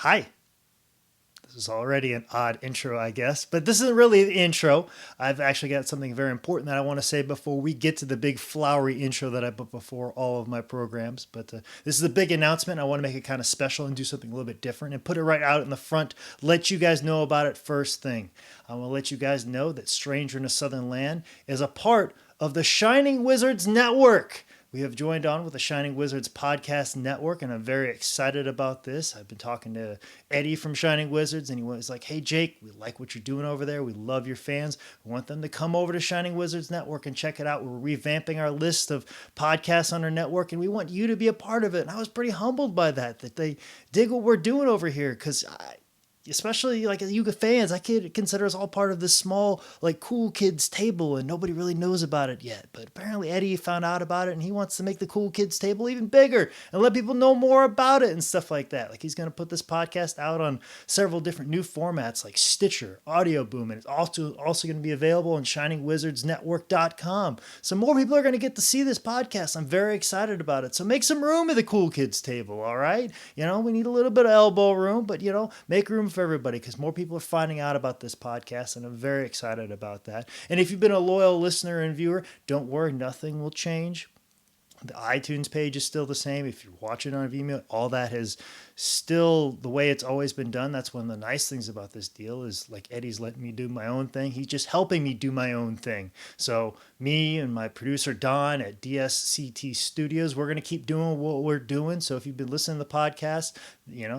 Hi. This is already an odd intro, I guess, but this isn't really the intro. I've actually got something very important that I want to say before we get to the big flowery intro that I put before all of my programs. But this is a big announcement. I want to make it kind of special and do something a little bit different and put it right out in the front. Let you guys know about it first thing. I want to let you guys know that Stranger in a Southern Land is a part of the Shining Wizards Network. We have joined on with the Shining Wizards podcast network, and I'm very excited about this. I've been talking to Eddie from Shining Wizards, and he was like, "Hey, Jake, we like what you're doing over there. We love your fans. We want them to come over to Shining Wizards Network and check it out. We're revamping our list of podcasts on our network, and we want you to be a part of it." And I was pretty humbled by that they dig what we're doing over here, because especially like as Yuga fans, I could consider us all part of this small, like cool kids table, and nobody really knows about it yet. But apparently Eddie found out about it, and he wants to make the cool kids table even bigger and let people know more about it and stuff like that. Like he's going to put this podcast out on several different new formats like Stitcher, Audio Boom, and it's also going to be available on ShiningWizardsNetwork.com. So more people are going to get to see this podcast. I'm very excited about it. So make some room at the cool kids table, all right? We need a little bit of elbow room, but make room for everybody, because more people are finding out about this podcast, and I'm very excited about that. And if you've been a loyal listener and viewer, don't worry, nothing will change. The iTunes page is still the same. If you're watching on Vimeo, all that is still the way it's always been done. That's one of the nice things about this deal is like Eddie's letting me do my own thing. He's just helping me do my own thing. So me and my producer Don at DSCT Studios, we're going to keep doing what we're doing. So if you've been listening to the podcast,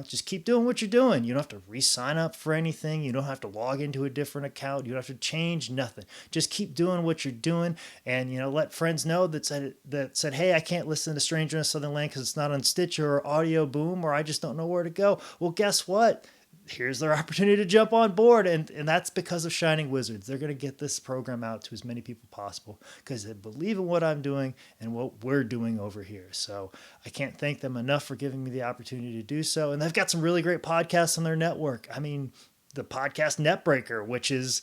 just keep doing what you're doing. You don't have to re-sign up for anything. You don't have to log into a different account. You don't have to change nothing. Just keep doing what you're doing, and let friends know that said, "Hey, I can't listen to Stranger in a Southern Land because it's not on Stitcher or Audio Boom, or I just don't know where to go." Well, guess what? Here's their opportunity to jump on board, and that's because of Shining Wizards. They're going to get this program out to as many people possible because they believe in what I'm doing and what we're doing over here. So I can't thank them enough for giving me the opportunity to do so. And they've got some really great podcasts on their network. I mean, the podcast Netbreaker, which is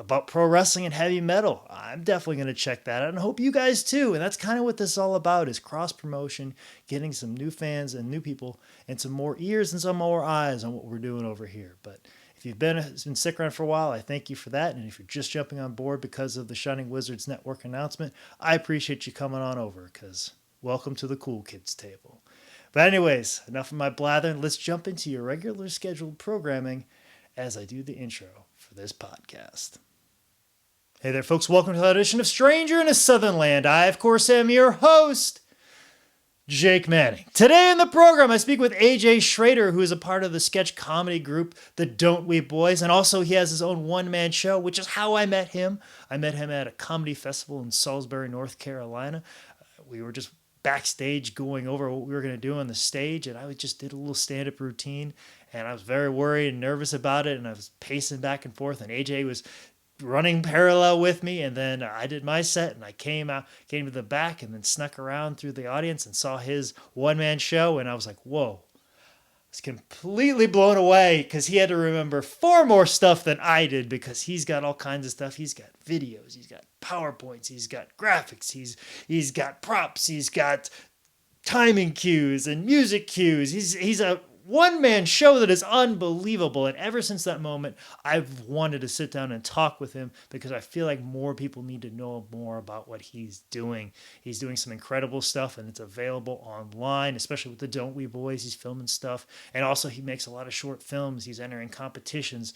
about pro wrestling and heavy metal. I'm definitely going to check that out, and I hope you guys too. And that's kind of what this is all about, is cross promotion, getting some new fans and new people and some more ears and some more eyes on what we're doing over here. But if you've been sick around for a while, I thank you for that. And if you're just jumping on board because of the Shining Wizards Network announcement, I appreciate you coming on over, because welcome to the cool kids table. But anyways, enough of my blathering. Let's jump into your regular scheduled programming as I do the intro for this podcast. Hey there, folks. Welcome to the edition of Stranger in a Southern Land. I, of course, am your host, Jake Manning. Today in the program, I speak with AJ Schraeder, who is a part of the sketch comedy group, the Don't Weep Boys, and also he has his own one-man show, which is how I met him. I met him at a comedy festival in Salisbury, North Carolina. We were just backstage going over what we were going to do on the stage, and I just did a little stand-up routine, and I was very worried and nervous about it, and I was pacing back and forth, and AJ was running parallel with me, and then I did my set, and I came to the back, and then snuck around through the audience and saw his one-man show, and I was like, whoa. I was completely blown away, because he had to remember far more stuff than I did, because he's got all kinds of stuff. He's got videos, he's got PowerPoints, he's got graphics, he's got props, he's got timing cues and music cues. He's a one-man show that is unbelievable. And ever since that moment, I've wanted to sit down and talk with him, because I feel like more people need to know more about what he's doing. He's doing some incredible stuff, and it's available online, especially with the Don't We Boys. He's filming stuff. And also he makes a lot of short films. He's entering competitions,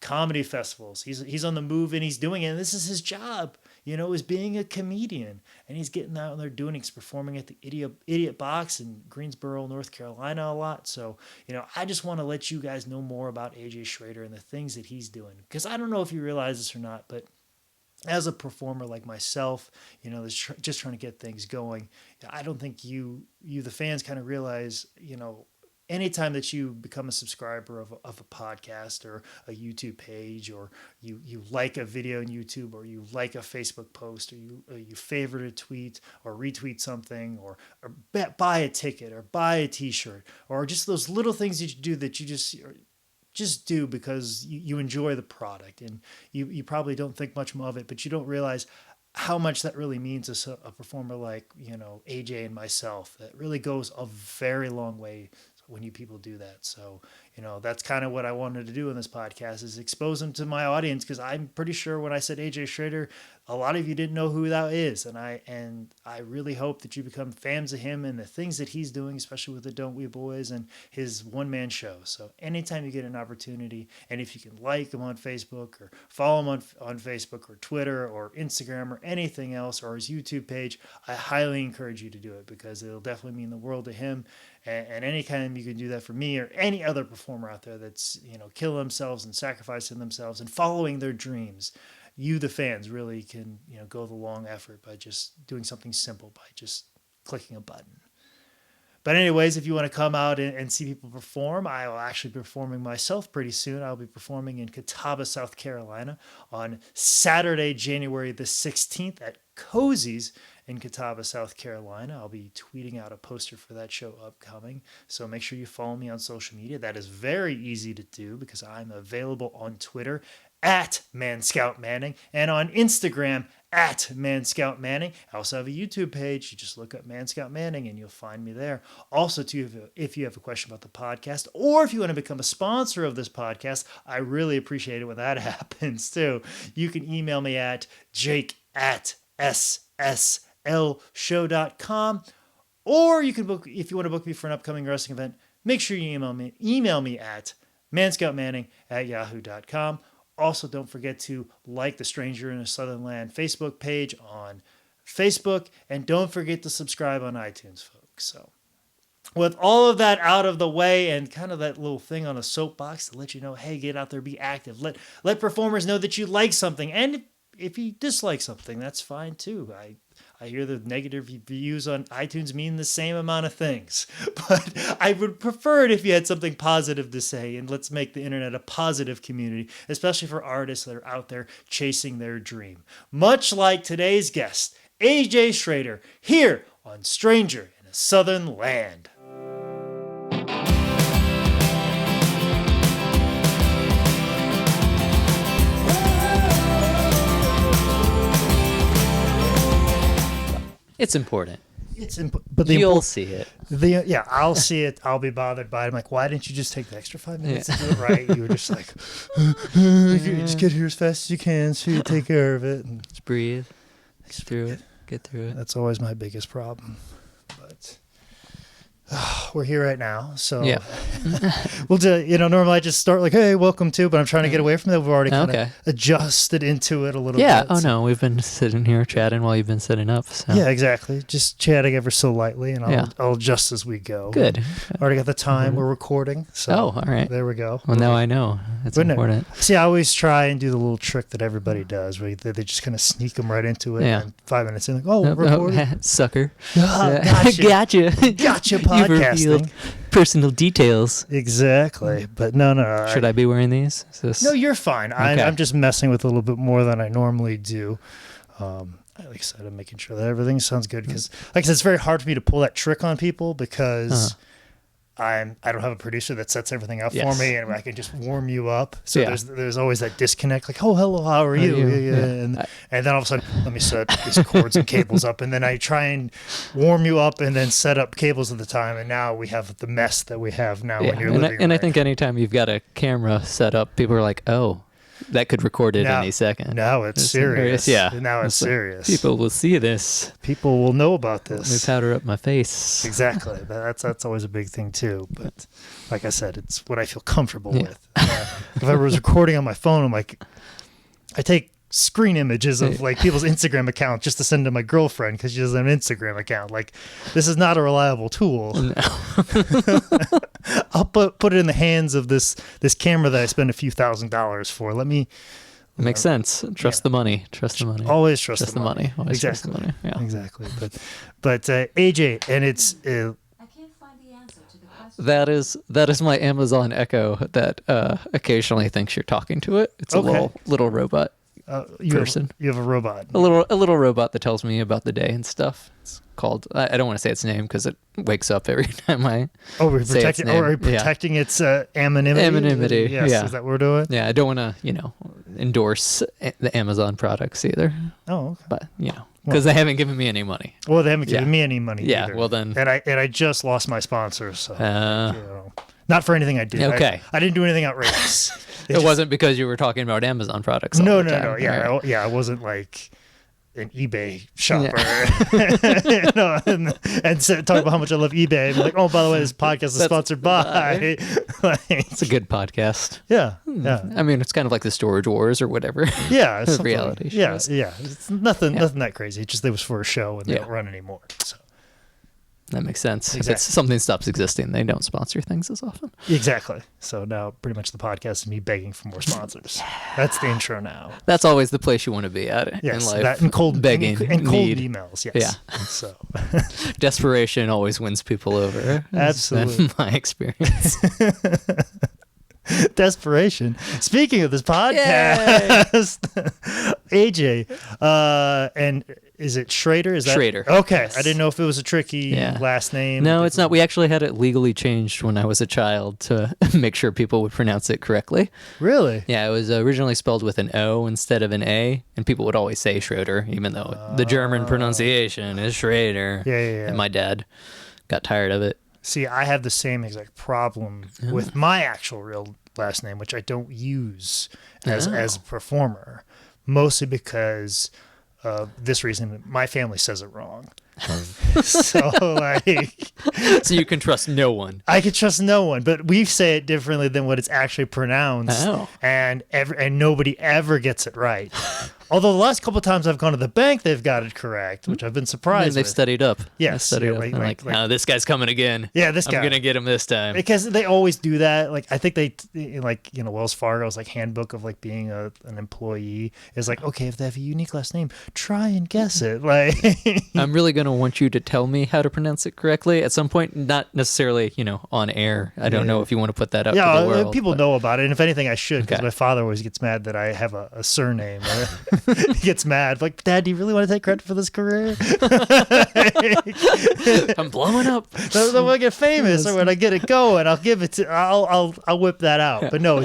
comedy festivals. He's on the move, and he's doing it. And this is his job, is being a comedian. And he's getting out there doing it. He's performing at the Idiot Box in Greensboro, North Carolina a lot. So, I just want to let you guys know more about AJ Schraeder and the things that he's doing. Because I don't know if you realize this or not, but as a performer like myself, just trying to get things going, I don't think you the fans kind of realize, anytime that you become a subscriber of a podcast or a YouTube page, or you like a video on YouTube, or you like a Facebook post, or you favorite a tweet or retweet something, or buy a ticket or buy a t-shirt, or just those little things that you do that you just do because you enjoy the product, and you probably don't think much of it, but you don't realize how much that really means to a performer like, AJ and myself. That really goes a very long way. when you people do that. So, that's kind of what I wanted to do in this podcast, is expose him to my audience, because I'm pretty sure when I said AJ Schraeder, a lot of you didn't know who that is. And I really hope that you become fans of him and the things that he's doing, especially with the Don't We Boys and his one-man show. So anytime you get an opportunity, and if you can like him on Facebook or follow him on Facebook or Twitter or Instagram or anything else, or his YouTube page, I highly encourage you to do it, because it'll definitely mean the world to him. And anytime you can do that for me or any other performer out there that's, killing themselves and sacrificing themselves and following their dreams, you, the fans, really can, go the long effort by just doing something simple, by just clicking a button. But anyways, if you want to come out and see people perform, I will actually be performing myself pretty soon. I'll be performing in Catawba, South Carolina on Saturday, January the 16th at Cozy's in Catawba, South Carolina. I'll be tweeting out a poster for that show upcoming. So make sure you follow me on social media. That is very easy to do, because I'm available on Twitter at ManScoutManning and on Instagram at ManScoutManning. I also have a YouTube page. You just look up ManScoutManning and you'll find me there. Also, too, if you have a question about the podcast, or if you want to become a sponsor of this podcast, I really appreciate it when that happens too. You can email me at jake@sslshow.com, or you can book, if you want to book me for an upcoming wrestling event, make sure you email me at manscoutmanning@yahoo.com. Also, don't forget to like the Stranger in a Southern Land Facebook page on Facebook, and don't forget to subscribe on iTunes, folks. So with all of that out of the way, and kind of that little thing on a soapbox to let you know, hey, get out there, be active. Let performers know that you like something. And if you dislike something, that's fine too. I hear the negative reviews on iTunes mean the same amount of things, but I would prefer it if you had something positive to say, and let's make the internet a positive community, especially for artists that are out there chasing their dream. Much like today's guest, AJ Schraeder, here on Stranger in a Southern Land. It's important. But you'll see it. I'll see it. I'll be bothered by it. I'm like, why didn't you just take the extra 5 minutes to do it right? You were just like, just get here as fast as you can, so you take care of it. And just breathe. Get through it. That's always my biggest problem. But we're here right now, so yeah. We'll do. Normally I just start like, "Hey, welcome to," but I'm trying to get away from that. We've already kind of adjusted into it a little bit. Yeah. Oh no, we've been sitting here chatting while you've been sitting up. So. Yeah, exactly. Just chatting ever so lightly, and I'll adjust as we go. Good. Already got the time. We're recording. So all right. There we go. Well, now I know. That's important. See, I always try and do the little trick that everybody does, where they just kind of sneak them right into it. Yeah. And 5 minutes in, like, we're recording. Sucker. Gotcha. Gotcha. Podcasting. Personal details. Exactly. But no. Should I be wearing these? No, you're fine. Okay. I'm just messing with a little bit more than I normally do. Like I said, I'm making sure that everything sounds good, because, like I said, it's very hard for me to pull that trick on people, because I don't have a producer that sets everything up for me, and I can just warm you up. So there's always that disconnect, like, oh, hello, how are you? And then all of a sudden, let me set these cords and cables up, and then I try and warm you up and then set up cables at the time, and now we have the mess that we have now in your living room. And I think anytime you've got a camera set up, people are like, oh, that could record it any second. Now it's serious. Yeah. Now it's serious. People will see this. People will know about this. Let me powder up my face. Exactly. That's always a big thing too. But like I said, it's what I feel comfortable with. If I was recording on my phone, I'm like, I take screen images of like people's Instagram accounts just to send to my girlfriend, because she doesn't have an Instagram account. Like, this is not a reliable tool. No. I'll put it in the hands of this camera that I spend a few $1,000s for. It makes sense. Trust the money. Trust the money. Always trust the money. Always exactly. Trust the money. Yeah. Exactly. But AJ, and it's. I can't find the answer to the question. That is my Amazon Echo that occasionally thinks you're talking to it. It's a little robot. Person. You have a robot. A little robot that tells me about the day and stuff. It's called. I don't want to say its name because it wakes up every time I. We're say protecting. its name. We're protecting its anonymity. Anonymity. Yes, yeah. Is that what we're doing? Yeah, I don't want to endorse the Amazon products either. Oh, okay. But because they haven't given me any money. Well, they haven't given Yeah. me any money Yeah, either. well then- And I just lost my sponsor, so not for anything I did. Okay. I didn't do anything outrageous. It wasn't because you were talking about Amazon products. all No, the no, time. no. Yeah, All right. I wasn't like an eBay shopper, and talk about how much I love eBay. And be like, oh, by the way, this podcast is sponsored by. It's a good podcast. Yeah. I mean, it's kind of like the Storage Wars or whatever. Yeah, it's something reality like, yeah, shows. yeah. It's nothing that crazy. It just it was for a show, and they don't run anymore. So That makes sense. Exactly. If something stops existing, they don't sponsor things as often. exactly. So now, pretty much the podcast is me begging for more sponsors. That's the intro now. That's always the place you want to be at Yes, in life. that and cold begging, and cold need. emails. Yes. Yeah. So Desperation always wins people over. That's been Absolutely. my experience. desperation. Speaking of this podcast, AJ, and is it Schraeder? Is that Schraeder. Okay, Yes. I didn't know if it was a tricky Yeah. last name. No, it's not. We actually had it legally changed when I was a child to make sure people would pronounce it correctly. Really? Yeah, it was originally spelled with an O instead of an A, and people would always say Schroeder, even though the German pronunciation is Schraeder. Yeah. And my dad got tired of it. See, I have the same exact problem with my actual real last name, which I don't use as a performer, mostly because of this reason. My family says it wrong. So So you can trust no one. I could trust no one, but we say it differently than what it's actually pronounced, Oh. and nobody ever gets it right. Although the last couple of times I've gone to the bank, they've got it correct, which I've been And surprised. they've with. studied up. Yes, They studied yeah, up. like- They're like- oh, this guy's coming again. Yeah, this guy. I'm gonna get him this time. Because they always do that. Like I think Wells Fargo's like handbook of like being an employee is like, okay, if they have a unique last name, try and guess it. Like I'm really gonna want you to tell me how to pronounce it correctly at some point. Not necessarily, on air. I don't know if you want to put that out to the world. people but- know about it, and if anything, I should, because Okay. my father always gets mad that I have a surname. He gets mad, like, Dad, do you really want to take credit for this career? I'm blowing up. So when I get famous or when I get it going, I'll give it to. I'll whip that out. But no,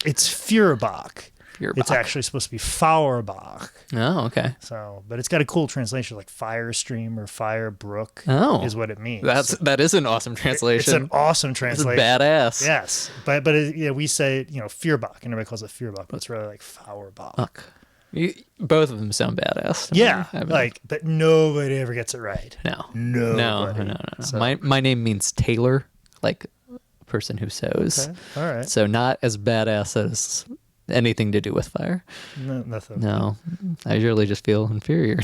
it's Feuerbach. It's actually supposed to be Feuerbach. Oh, okay. So, but it's got a cool translation, like Fire Stream or Fire Brook. Oh. Is what it means. That is an awesome translation. It's an awesome It's translation. badass. Yes, but we say Feuerbach, and everybody calls it Feuerbach, but it's really like Feuerbach. Fuck. Both of them sound badass. Yeah, I mean, but nobody ever gets it right. no. Nobody. No. So- My name means tailor, like person who sews. Okay. All right. So not as badass as anything to do with fire. No, nothing. No, I really just feel inferior.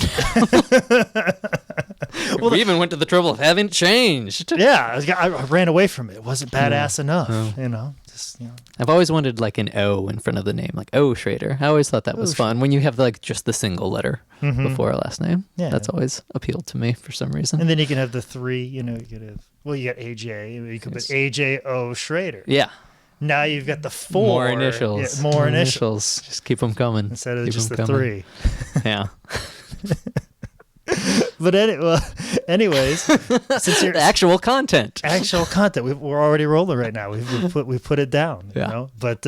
We even went to the trouble of having it changed. Yeah, I ran away from it. It wasn't badass enough. I've always wanted like an O in front of the name, like O Schraeder. I always thought that was fun when you have like just the single letter before a last name. Yeah. That's always appealed to me for some reason. And then you can have the three. You could have. Well, you got AJ. You could put AJ O Schraeder. Yeah. Now you've got the four. More initials. Yeah, more initials Just keep them coming. instead of Keep just 'em the coming. three. Yeah. But anyways, since you're The actual content. actual content, we're already rolling right now. We've put it down. Yeah. But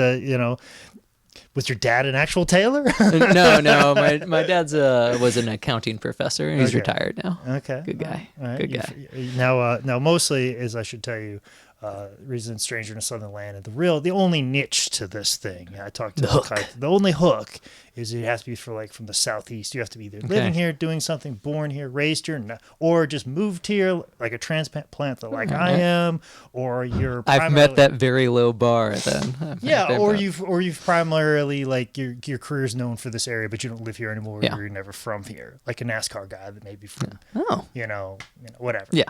was your dad an actual tailor? No. My dad's was an accounting professor, and he's Okay. retired now. Okay. Good guy. All right. Good guy. Now, mostly, as I should tell you, resident stranger in a southern land, and the only niche to this thing. I talked to The hook. The only hook is it has to be from the southeast. You have to be either living here, doing something, born here, raised here, or just moved here, like a transplant like I am, or you're. I've met that very low bar then. Yeah, or you've primarily like your career's known for this area, but you don't live here anymore. Yeah. Or you're never from here, like a NASCAR guy that may be from, Oh. whatever. Yeah.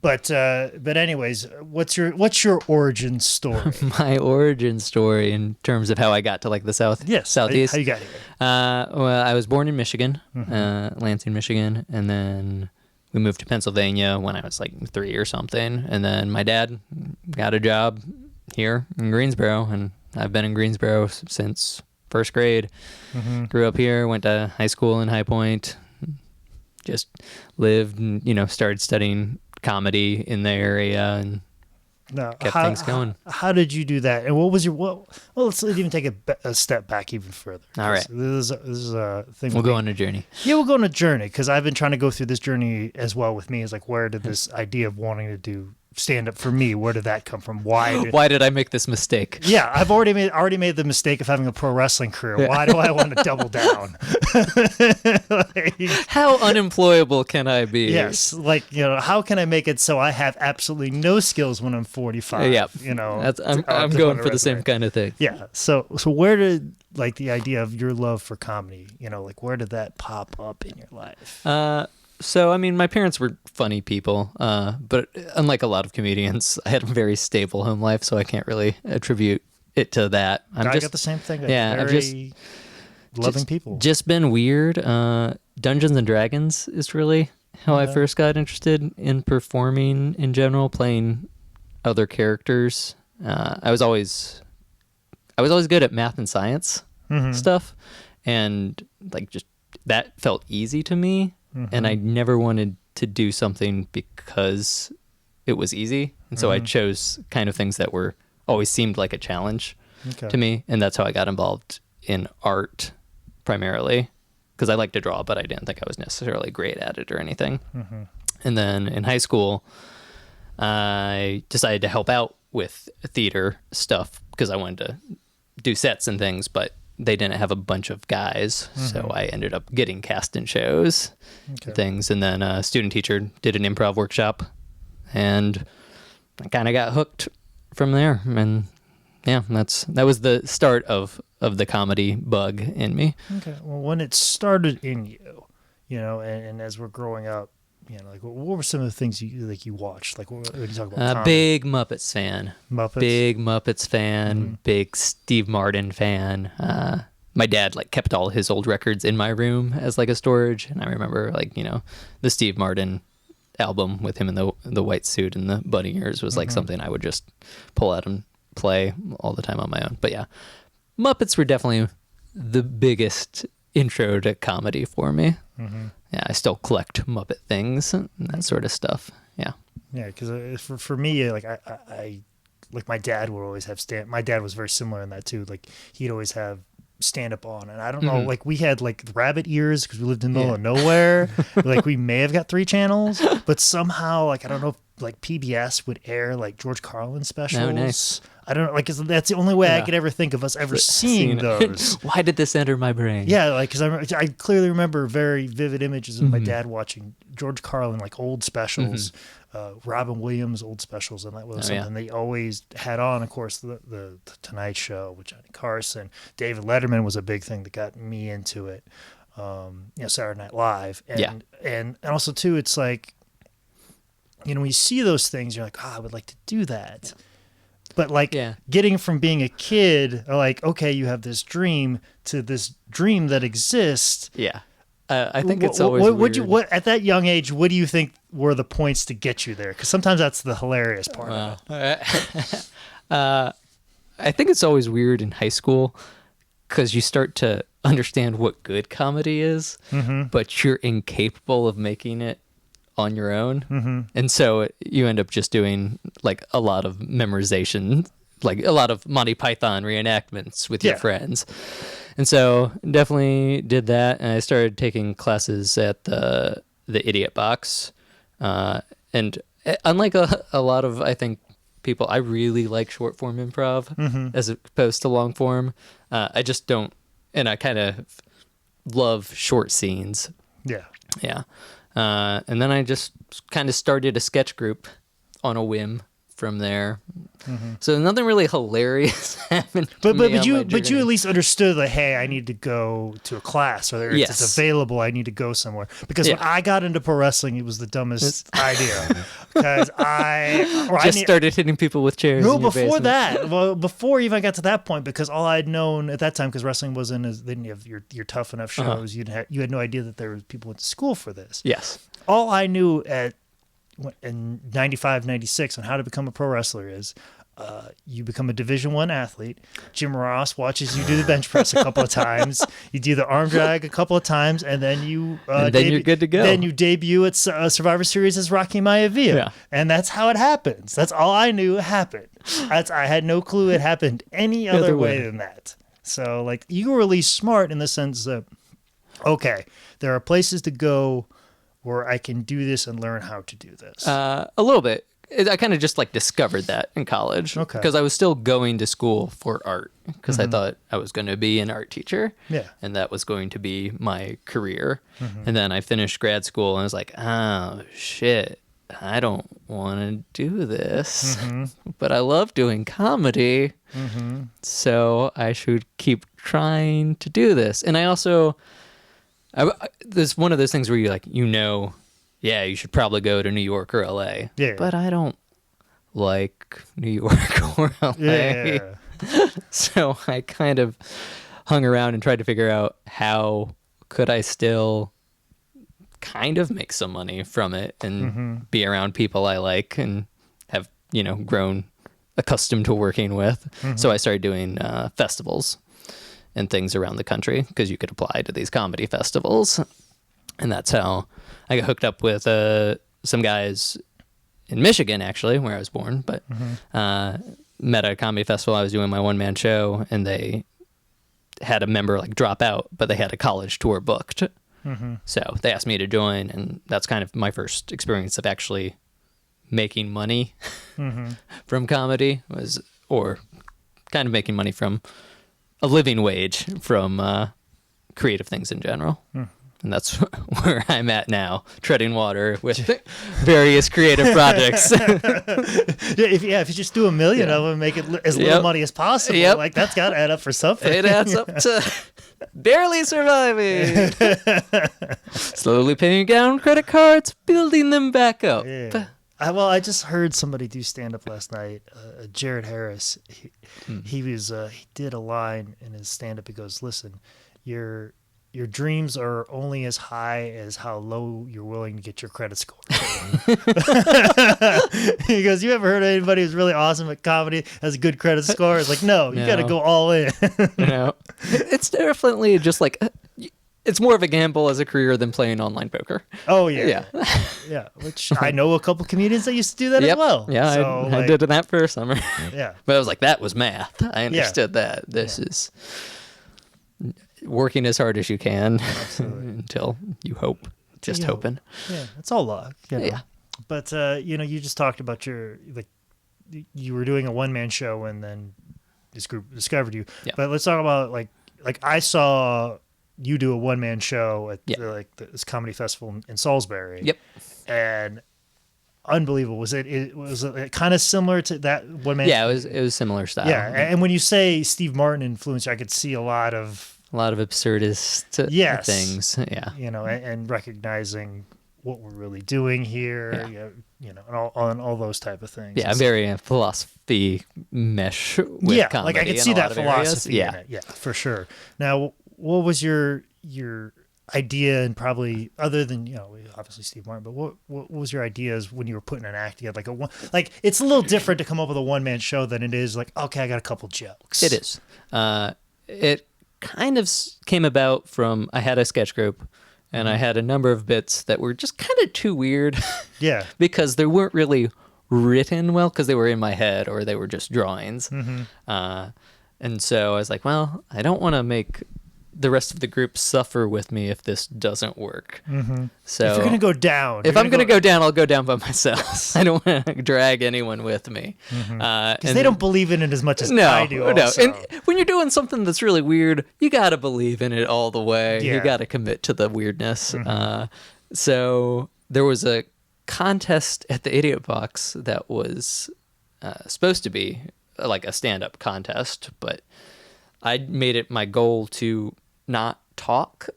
But anyways, what's your origin story? My origin story in terms of how I got to like the southeast. How you got here? Well, I was born in Michigan, Mm-hmm. Lansing, Michigan, and then we moved to Pennsylvania when I was like 3 or something. And then my dad got a job here in Greensboro, and I've been in Greensboro since first grade. Mm-hmm. Grew up here, went to high school in High Point, just lived and started studying comedy in the area and No, kept things going. How did you do that? And what was your well? Let's even take a step back even further. All right. This is a thing. We'll go on a journey. Yeah, we'll go on a journey because I've been trying to go through this journey as well with me. Is like, where did this idea of wanting to do stand up for me? Where did that come from? Why did I make this mistake? Yeah, I've already made the mistake of having a pro wrestling career. Why do I want to double down? How unemployable can I be? Yes, how can I make it so I have absolutely no skills when I'm 45? Yeah, I'm going for the same kind of thing. Yeah. So where did the idea of your love for comedy? Where did that pop up in your life? So, I mean, my parents were funny people, but unlike a lot of comedians, I had a very stable home life, so I can't really attribute it to that. I got the same thing. I've just loving people. Just been weird. Dungeons and Dragons is really how I first got interested in performing in general, playing other characters. I was always good at math and science stuff, and just that felt easy to me. And I never wanted to do something because it was easy. And so I chose kind of things that always seemed like a challenge to me. And that's how I got involved in art primarily, because I like to draw, but I didn't think I was necessarily great at it or anything. And then in high school, I decided to help out with theater stuff because I wanted to do sets and things, but they didn't have a bunch of guys, so I ended up getting cast in shows and things. And then a student teacher did an improv workshop, and I kind of got hooked from there. And yeah, that was the start of the comedy bug in me. Okay. Well, when it started in you, and as we're growing up, what were some of the things you watched? When you talk about comedy? Big Muppets fan. Big Muppets fan. Big Steve Martin fan. My dad kept all his old records in my room as a storage, and I remember the Steve Martin album with him in the white suit and the bunny ears was something I would just pull out and play all the time on my own. But yeah, Muppets were definitely the biggest intro to comedy for me. Yeah, I still collect Muppet things and that sort of stuff. Yeah. Yeah, because for me, I my dad would always have my dad was very similar in that too. He'd always have stand up on, and I don't know, we had rabbit ears because we lived in the middle of nowhere. We may have got 3 channels, but somehow I don't know if PBS would air George Carlin specials. Oh, nice. I don't know, 'cause that's the only way I could ever think of us ever seeing those. Why did this enter my brain? Yeah, because I clearly remember very vivid images of my dad watching George Carlin, old specials, Robin Williams old specials, and that was something they always had on. Of course, the Tonight Show with Johnny Carson, David Letterman was a big thing that got me into it. Saturday Night Live, and also too, it's when you see those things, you're I would like to do that. But getting from being a kid, okay, you have this dream to this dream that exists. Yeah. I think it's always weird. At that young age, what do you think were the points to get you there? Because sometimes that's the hilarious part of it. I think it's always weird in high school because you start to understand what good comedy is, but you're incapable of making it on your own. And so you end up just doing a lot of memorization, a lot of Monty Python reenactments with your friends. And so definitely did that. And I started taking classes at the Idiot Box. And unlike a lot of, I think, people, I really like short form improv as opposed to long form. I just don't, and I kind of love short scenes. Yeah. Yeah. And then I just kind of started a sketch group on a whim from there. So nothing really hilarious happened. But you at least understood hey, I need to go to a class, or it's available. I need to go somewhere. Because when I got into pro wrestling, it was the dumbest idea. Because I started hitting people with chairs. No, before that. Well, before even I got to that point, because all I'd known at that time, because wrestling wasn't as then you have your Tough Enough shows. You had no idea that there was people went to school for this. Yes. All I knew in 95, 96 on how to become a pro wrestler is you become a Division I athlete. Jim Ross watches you do the bench press a couple of times. You do the arm drag a couple of times, and then And then you're good to go. Then you debut at Survivor Series as Rocky Maivia, Yeah. and that's how it happens. That's all I knew happened. I had no clue it happened any other way than that. So, like, you were really smart in the sense that, okay, there are places to go where I can do this and learn how to do this. A little bit. I kind of just like discovered that in college. Okay. Because I was still going to school for art because I thought I was going to be an art teacher. Yeah. And that was going to be my career. And then I finished grad school and I was like, oh, shit. I don't want to do this, but I love doing comedy. So I should keep trying to do this. And I also, there's one of those things where you like, yeah, you should probably go to New York or LA. Yeah. But I don't like New York or LA. Yeah. So I kind of hung around and tried to figure out how could I still kind of make some money from it and be around people I like and have, grown accustomed to working with. So I started doing festivals and things around the country because you could apply to these comedy festivals. And that's how I got hooked up with some guys in Michigan, actually, where I was born, but met at a comedy festival. I was doing my one-man show, and they had a member like drop out, but they had a college tour booked. So they asked me to join, and that's kind of my first experience of actually making money from comedy, or kind of making money from a living wage from creative things in general. And that's where I'm at now, treading water with various creative projects. If you just do 1 million of them, make it as little money as possible. Like, that's got to add up for something. It adds up to barely surviving. Slowly paying down credit cards, building them back up. Yeah. I just heard somebody do stand up last night. Jared Harris. He did a line in his stand up. He goes, "Listen, your dreams are only as high as how low you're willing to get your credit score." He goes, "You ever heard of anybody who's really awesome at comedy, has a good credit score?" It's like, no, you got to go all in. It's definitely just like, it's more of a gamble as a career than playing online poker. Oh, yeah. Yeah, which I know a couple comedians that used to do that as well. Yeah, so, I did that for a summer. Yeah. But I was like, that was math. I understood that. This is working as hard as you can until you hope. Just hoping. Yeah, it's all luck. Yeah. But, you just talked about you were doing a one-man show and then this group discovered you. Yeah. But let's talk about, like I saw you do a one-man show at this comedy festival in Salisbury. Yep. And unbelievable. Was it kind of similar to that one-man? Yeah, it was similar style. Yeah, and when you say Steve Martin influence, I could see a lot of absurdist things. Yeah. And recognizing what we're really doing here, and all those type of things. Yeah, very philosophy mesh with comedy. Like I could see that philosophy in it. Yeah, for sure. Now, what was your idea, and probably other than obviously Steve Martin, but what was your ideas when you were putting an act together? It's a little different to come up with a one-man show than it is like, okay, I got a couple jokes. It is. It kind of came about from, I had a sketch group and I had a number of bits that were just kind of too weird. Yeah. Because they weren't really written well because they were in my head or they were just drawings. And so I was like, well, I don't want to make the rest of the group suffer with me if this doesn't work. So if you're gonna go down, if I'm gonna go down, I'll go down by myself. I don't want to drag anyone with me because they don't believe in it as much as I do. Also. And when you're doing something that's really weird, you gotta believe in it all the way. You gotta commit to the weirdness. So there was a contest at the Idiot Box that was supposed to be like a stand-up contest, but I made it my goal to not talk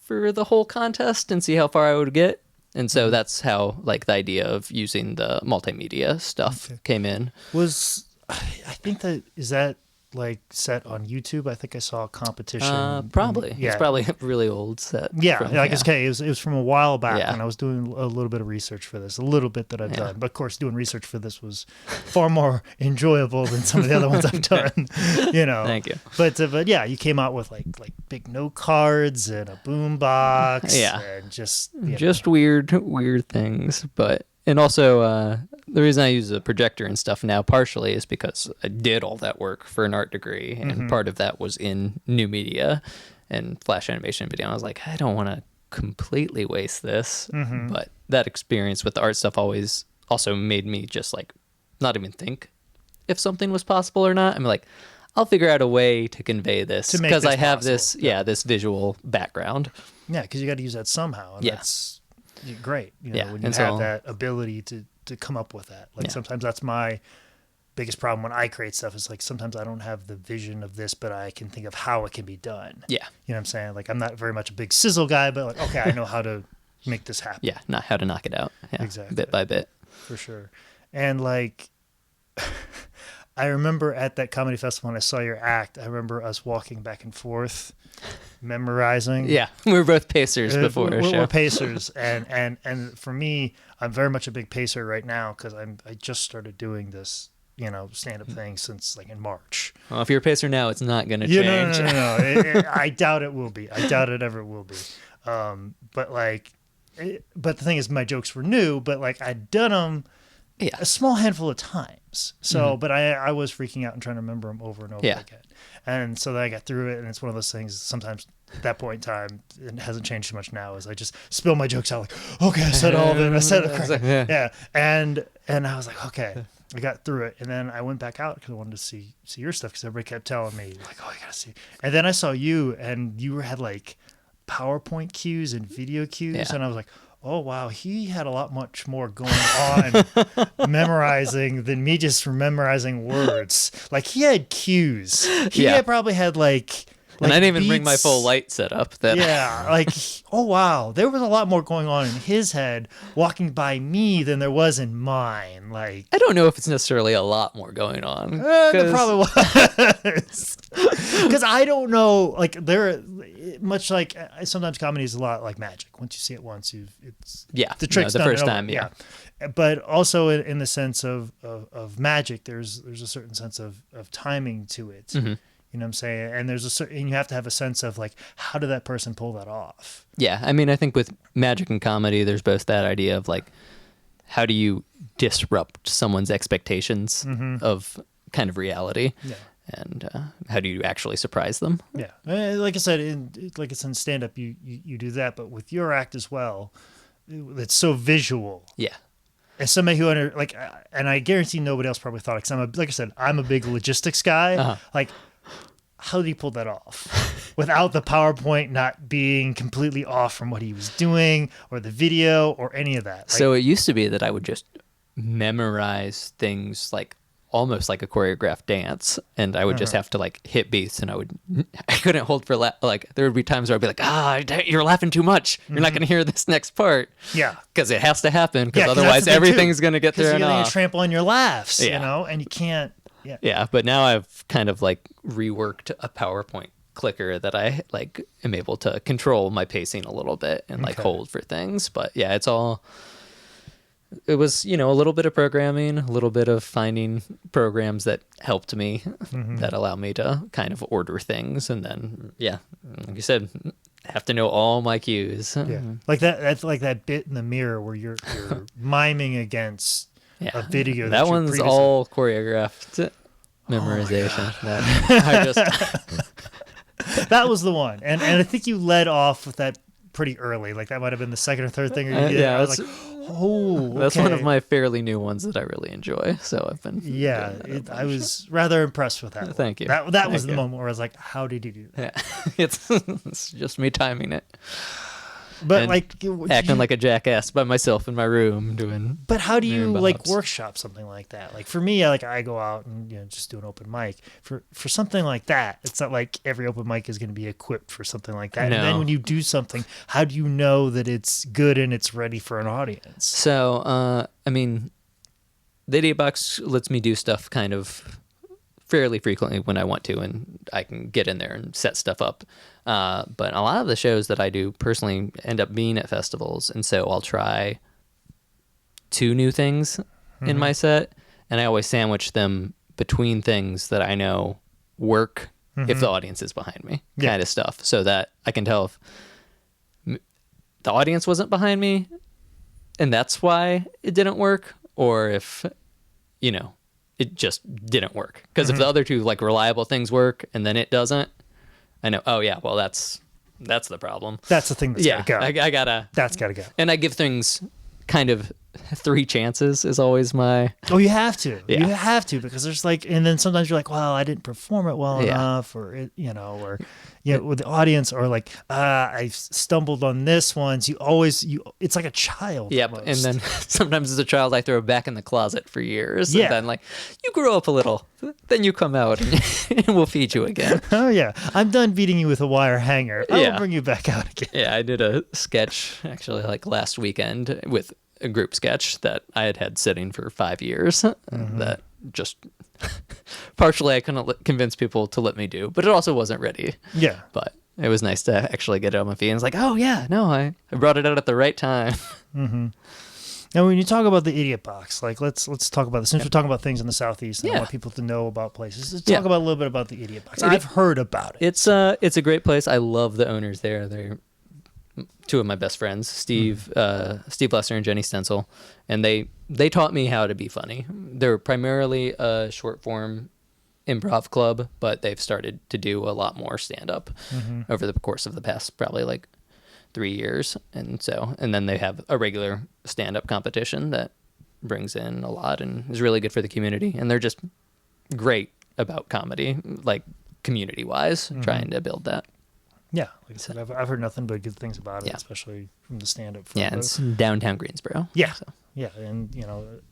for the whole contest and see how far I would get. And so that's how the idea of using the multimedia stuff came in. I think is that like set on YouTube? I think I saw a competition. Probably. Yeah. It's probably a really old set. Yeah, from- like it's okay. It was from a while back, Yeah. and I was doing a little bit of research for this, a little bit that I've Yeah. done. But of course, doing research for this was far more enjoyable than some of the other ones I've done. You know. Thank you. But yeah, you came out with like big note cards and a boom box. Yeah. and just Just weird things, but and also the reason I use a projector and stuff now partially is because I did all that work for an art degree, and part of that was in new media and flash animation video. And I was like, I don't want to completely waste this, but that experience with the art stuff always also made me just like not even think if something was possible or not. I'm like, I'll figure out a way to convey this To make because this I have possible. this visual background. Yeah, because you got to use that somehow, and Yeah. that's great. You know, Yeah, when you and have so- that ability to come up with that. Like Yeah. sometimes that's my biggest problem when I create stuff. Is like sometimes I don't have the vision of this, but I can think of how it can be done. Yeah. You know what I'm saying? Like I'm not very much a big sizzle guy, but like okay, I know how to make this happen. Yeah, not how to knock it out. Yeah, Exactly. bit by bit. For sure. And like I remember at that comedy festival when I saw your act, I remember us walking back and forth, memorizing. Yeah, we were both pacers before our show. We're pacers, and for me, I'm very much a big pacer right now because I just started doing this, stand up thing since like in March. Well, if you're a pacer now, it's not going to Yeah, change. no. I doubt it will be. I doubt it ever will be. But the thing is, my jokes were new, but like I'd done them Yeah. a small handful of times. So, but I was freaking out and trying to remember them over and over Yeah. again. And so then I got through it, and it's one of those things. Sometimes at that point in time, it hasn't changed too much now. Is I just spill my jokes out like, okay, I said all of it. I said it correct. Yeah. Yeah, and I was like, okay, I got through it, and then I went back out because I wanted to see your stuff because everybody kept telling me like, oh, you gotta see. And then I saw you, and you had like PowerPoint cues and video cues, Yeah. and I was like, oh wow, he had a lot much more going on memorizing than me just memorizing words. Like he had cues. He Yeah. probably had like And I didn't even bring my beats. full light setup. That Yeah, like oh wow, there was a lot more going on in his head walking by me than there was in mine. Like I don't know if it's necessarily a lot more going on. there 'cause- probably was. Because I don't know, like there, much like sometimes comedy is a lot like magic. Once you see it once, it's Yeah, the trick's the done first and over. time, yeah. But also in the sense of magic, there's a certain sense of timing to it. Mm-hmm. You know what I'm saying? And there's a certain, and you have to have a sense of like, how did that person pull that off? Yeah, I mean, I think with magic and comedy, there's both that idea of like, how do you disrupt someone's expectations of kind of reality, Yeah. and how do you actually surprise them? Yeah, like I said, like it's in stand up, you do that, but with your act as well, it's so visual. Yeah, As somebody who and I guarantee nobody else probably thought it, because like I said, I'm a big logistics guy. Uh-huh. Like, how did he pull that off without the PowerPoint not being completely off from what he was doing or the video or any of that? Like, so it used to be that I would just memorize things like almost like a choreographed dance, and I would just have to like hit beats, and I couldn't hold for like there would be times where I'd be like, you're laughing too much, you're not going to hear this next part. Yeah. Because it has to happen, because 'cause that's otherwise the thing, too. everything's going to get 'Cause thrown you're going off. to trample on your laughs, Yeah. and you can't. Yeah. Yeah, but now I've kind of like reworked a PowerPoint clicker that I like am able to control my pacing a little bit and like Okay. hold for things. But yeah, it was, a little bit of programming, a little bit of finding programs that helped me, that allow me to kind of order things. And then, yeah, like you said, have to know all my cues. Yeah. Like that. That's like that bit in the mirror where you're miming against Yeah. a video. That you one's previously- all choreographed memorization. That I just That was the one, and I think you led off with that pretty early. Like that might have been the second or third thing you did. yeah, I was that's- like, oh, That's one of okay. my fairly new ones that I really enjoy. So I've been Yeah, doing that a I bunch. was rather impressed with that. one. Thank you. That was Thank the you. moment where I was like, how did you do that? Yeah, it's just me timing it, But And like did acting you- like a jackass by myself in my room doing. But how do you Mary like Bob's. workshop something like that? Like for me, I go out and just do an open mic. For something like that, it's not like every open mic is going to be equipped for something like that. And then No. when you do something, how do you know that it's good and it's ready for an audience? So I mean, the Idiot Box lets me do stuff kind of fairly frequently when I want to, and I can get in there and set stuff up. But a lot of the shows that I do personally end up being at festivals, and so I'll try 2 new things in my set, and I always sandwich them between things that I know work if the audience is behind me, kind of stuff, so that I can tell if the audience wasn't behind me and that's why it didn't work, or if, it just didn't work. Because if the other 2 like reliable things work and then it doesn't, I know, oh yeah, well that's the problem. That's the thing that's gotta go. I gotta. That's gotta go. And I give things kind of 3 chances is always my. Oh, you have to. Yeah. You have to, because there's like, and then sometimes you're like, well, I didn't perform it well enough, or it, or with the audience, or like, I stumbled on this once. It's like a child. Yep. almost. And then sometimes as a child, I throw it back in the closet for years. Yeah. And then like, you grow up a little, then you come out and we'll feed you again. Oh yeah, I'm done beating you with a wire hanger. I Yeah. will bring you back out again. Yeah, I did a sketch actually like last weekend with a group sketch that I had sitting for 5 years that just partially I couldn't convince people to let me do, but it also wasn't ready. Yeah. But it was nice to actually get it on my feet. And it's like, oh yeah, no, I brought it out at the right time. Now, when you talk about the Idiot Box, like let's talk about this. Since we're talking about things in the Southeast, and I Yeah. want people to know about places. Let's Yeah. talk about a little bit about the Idiot Box. I've heard about it. It's a great place. I love the owners there. They're 2 of my best friends, Steve Lester and Jenny Stencil, and they taught me how to be funny. They're primarily a short form improv club, but they've started to do a lot more stand up over the course of the past probably like 3 years, and then they have a regular stand up competition that brings in a lot and is really good for the community, and they're just great about comedy, like community wise, trying to build that. Yeah, like I said, I've heard nothing but good things about it, Yeah. especially from the stand-up. Yeah, it's downtown Greensboro. Yeah, So. yeah, and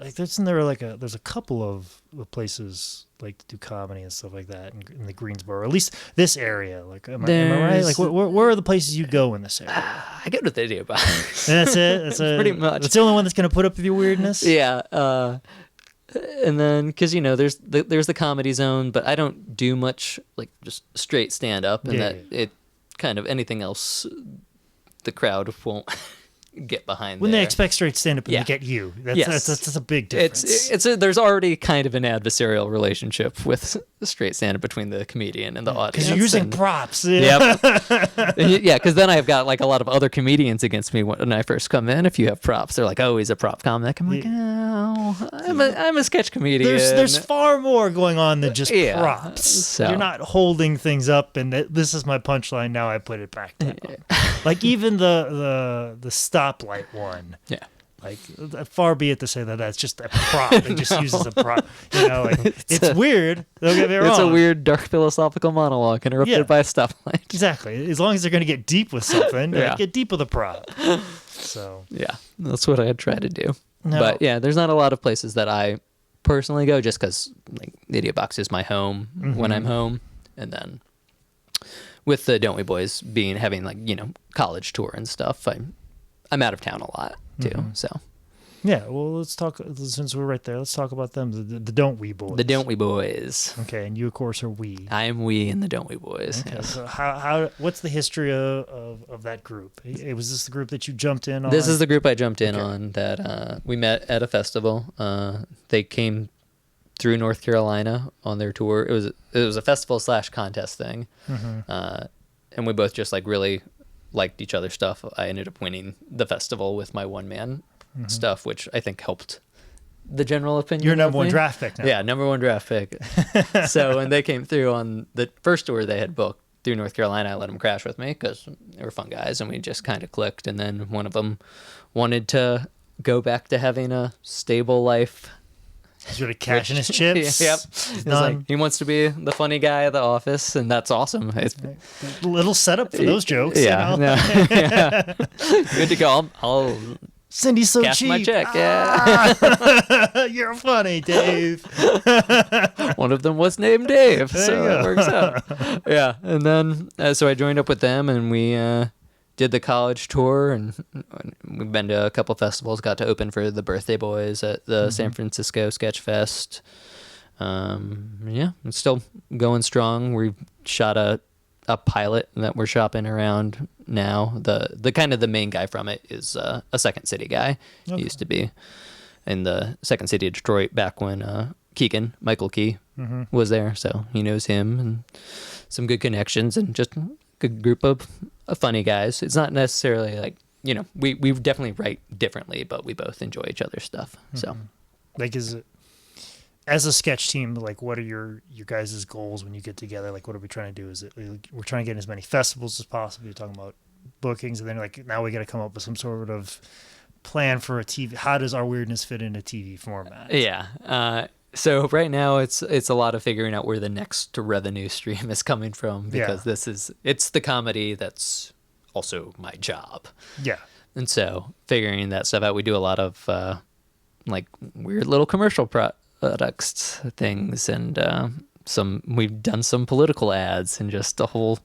like there's a couple of places like to do comedy and stuff like that in the Greensboro, or at least this area. Like, am I right? Like, where are the places you go in this area? I go to the Idiot Box. And that's it. That's Pretty much. That's the only one that's gonna put up with your weirdness. Yeah. And then, because there's the Comedy Zone, but I don't do much like just straight stand up, and Yeah, that yeah. it kind of anything else, the crowd won't get behind. When there. they expect straight stand-up and Yeah. they get you, that's, Yes. that's a big difference. There's already kind of an adversarial relationship with straight stand up between the comedian and the audience. Because you're using and- props. Yep. Yeah, because then I've got like a lot of other comedians against me when I first come in. If you have props, they're like, "Oh, he's a prop comic." I'm like, "No, I'm a sketch comedian." There's far more going on than just Yeah, props. so- You're not holding things up and this is my punchline. Now I put it back down. Like even the stoplight one. Yeah. Like far be it to say that that's just a prop. It just uses a prop. It's weird. Don't get me wrong. It's a weird, dark philosophical monologue interrupted Yeah. by a stoplight. Exactly. As long as they're going to get deep with something, Yeah. get deep with a prop. So Yeah, that's what I had tried to do. No. But yeah, there's not a lot of places that I personally go just because like the Idiot Box is my home when I'm home, and then with the Don't We Boys having like college tour and stuff, I'm out of town a lot too. So yeah, well, let's talk. Since we're right there, let's talk about them. The Don't We Boys. the Don't We Boys. Okay, and you of course are we. I am we in the Don't We Boys. Okay, Yes. so what's the history of that group? Was this the group that you jumped in on? This is the group I jumped in Okay. on that we met at a festival. They came through North Carolina on their tour. It was a festival / contest thing, and we both just like really liked each other's stuff. I ended up winning the festival with my one man stuff, which I think helped the general opinion. Your of number one me. draft pick now. Yeah, number 1 draft pick. So when they came through on the first tour they had booked through North Carolina, I let them crash with me because they were fun guys and we just kind of clicked. And then one of them wanted to go back to having a stable life. He's really cashing his chips. Yep. He's He's done. like, he wants to be the funny guy at the office, and that's awesome. It's, Little setup for those jokes. yeah, no, yeah. Good to go. I'll Cindy's so cash cheap. my check. Yeah. You're funny, Dave. One of them was named Dave, There so you it go. works out. Yeah, and then so I joined up with them, and we did the college tour, and we've been to a couple festivals. Got to open for the Birthday Boys at the San Francisco Sketch Fest. Yeah, it's still going strong. We shot a pilot that we're shopping around now. The kind of the main guy from it is a Second City guy. Okay. He used to be in the Second City of Detroit back when Michael Key was there, so he knows him and some good connections and just a good group of funny guys. It's not necessarily like, we definitely write differently, but we both enjoy each other's stuff. So Like, is it, as a sketch team, like, what are your guys' goals when you get together? Like, what are we trying to do? Is it we're trying to get in as many festivals as possible? You're talking about bookings, and then like now we got to come up with some sort of plan for a TV. How does our weirdness fit in a TV format? yeah. So right now it's a lot of figuring out where the next revenue stream is coming from, because it's the comedy that's also my job. Yeah. And so figuring that stuff out, we do a lot of like weird little commercial products things, and we've done some political ads and just a whole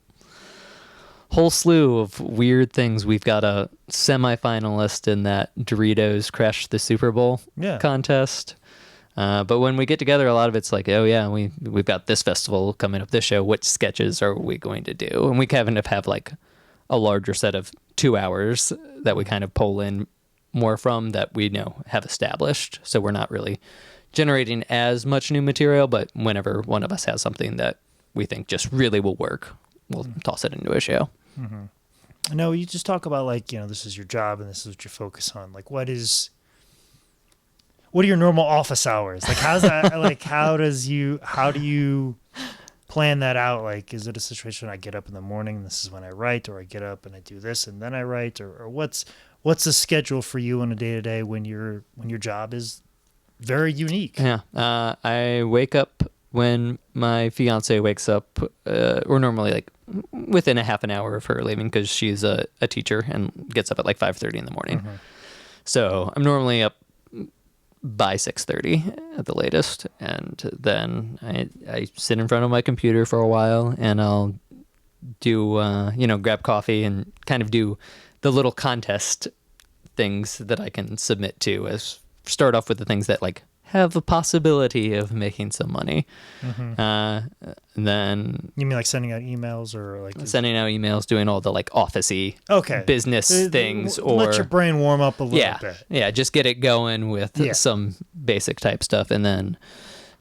slew of weird things. We've got a semi-finalist in that Doritos Crash the Super Bowl contest. But when we get together, a lot of it's like, oh yeah, we've got this festival coming up, this show. What sketches are we going to do? And we kind of have like a larger set of 2 hours that we kind of pull in more from that we have established. So we're not really generating as much new material, but whenever one of us has something that we think just really will work, we'll toss it into a show. Mm-hmm. No, you just talk about like, this is your job and this is what you focus on. Like, what are your normal office hours? Like, how's that? Like, how do you plan that out? Like, is it a situation I get up in the morning and this is when I write, or I get up and I do this and then I write, or what's the schedule for you on a day to day when your job is very unique? Yeah. I wake up when my fiance wakes up, or normally like within a half an hour of her leaving, because she's a teacher and gets up at like 5:30 in the morning. Mm-hmm. So I'm normally up by 6:30 at the latest, and then I sit in front of my computer for a while, and I'll do grab coffee and kind of do the little contest things that I can submit to, as start off with the things that like have a possibility of making some money. And then You mean like sending out emails, or like sending out emails, doing all the like office-y business things, or let your brain warm up a little bit. Yeah, just get it going with some basic type stuff. And then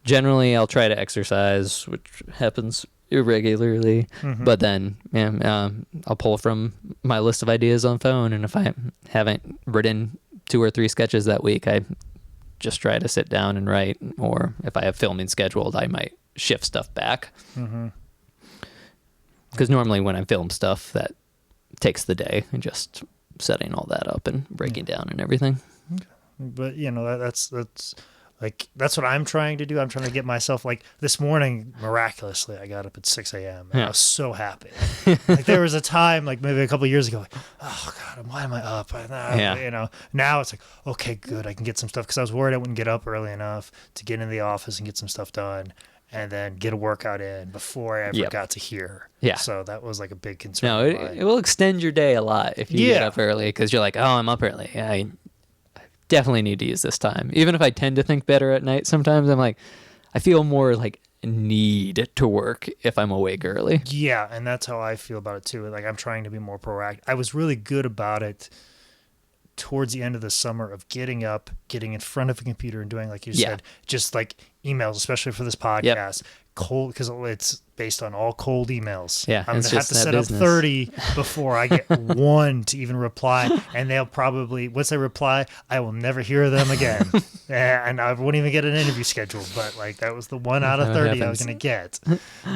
generally I'll try to exercise, which happens irregularly. But then I'll pull from my list of ideas on phone, and if I haven't written 2 or 3 sketches that week, I just try to sit down and write. Or if I have filming scheduled, I might shift stuff back. Because normally when I film stuff, that takes the day, and just setting all that up and breaking down and everything. Okay. But that's what I'm trying to do. I'm trying to get myself, like this morning, miraculously, I got up at 6 a.m. and I was so happy. Like there was a time, like maybe a couple of years ago, like, oh God, why am I up? Now it's like, okay, good. I can get some stuff, because I was worried I wouldn't get up early enough to get in the office and get some stuff done, and then get a workout in before I ever got to here. Yeah. So that was like a big concern. No, it will extend your day a lot if you get up early, because you're like, oh, I'm up early. I definitely need to use this time. Even if I tend to think better at night, sometimes I'm like, I feel more like need to work if I'm awake early. Yeah, and that's how I feel about it too. Like, I'm trying to be more proactive. I was really good about it towards the end of the summer, of getting up, getting in front of a computer and doing, like you said, just like emails, especially for this podcast. Cold, because it's based on all cold emails. Yeah, I'm gonna have to set up 30 before I get one to even reply, and they'll probably, once they reply, I will never hear them again, and I won't even get an interview scheduled. But like, that was the 1 out of 30 I was gonna get.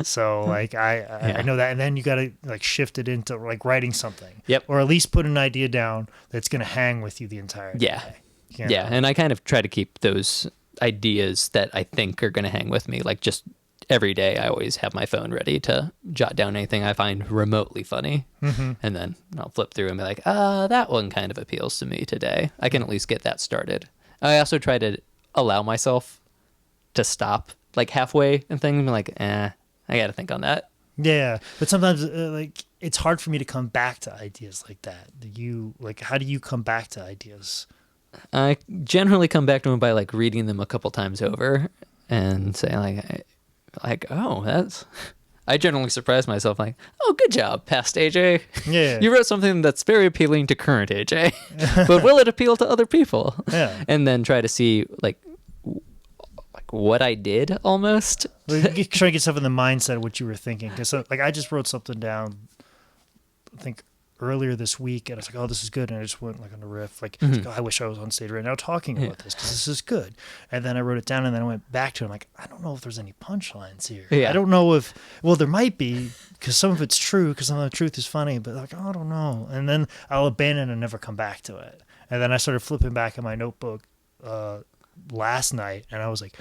So like I know that, and then you gotta like shift it into like writing something, or at least put an idea down that's gonna hang with you the entire day. Yeah, and I kind of try to keep those ideas that I think are gonna hang with me, like just every day. I always have my phone ready to jot down anything I find remotely funny, and then I'll flip through and be like, that one kind of appeals to me today. I can at least get that started. I also try to allow myself to stop like halfway and things, and be like, I gotta think on that. Yeah, but sometimes like it's hard for me to come back to ideas like that. How do you come back to ideas? I generally come back to them by like reading them a couple times over, and say oh, that's. I generally surprise myself like, oh, good job, past AJ. Yeah. You wrote something that's very appealing to current AJ, but will it appeal to other people? Yeah. And then try to see like what I did almost. Try to get yourself in the mindset of what you were thinking. Because like I just wrote something down, I think earlier this week, and I was like, oh, this is good. And I just went like on the riff, like, oh, I wish I was on stage right now talking about this because this is good. And then I wrote it down and then I went back to it. I'm like, I don't know if there's any punchlines here. Yeah. I don't know if, well, there might be because some of it's true because some of the truth is funny, but like, oh, I don't know. And then I'll abandon and never come back to it. And then I started flipping back in my notebook last night and I was like,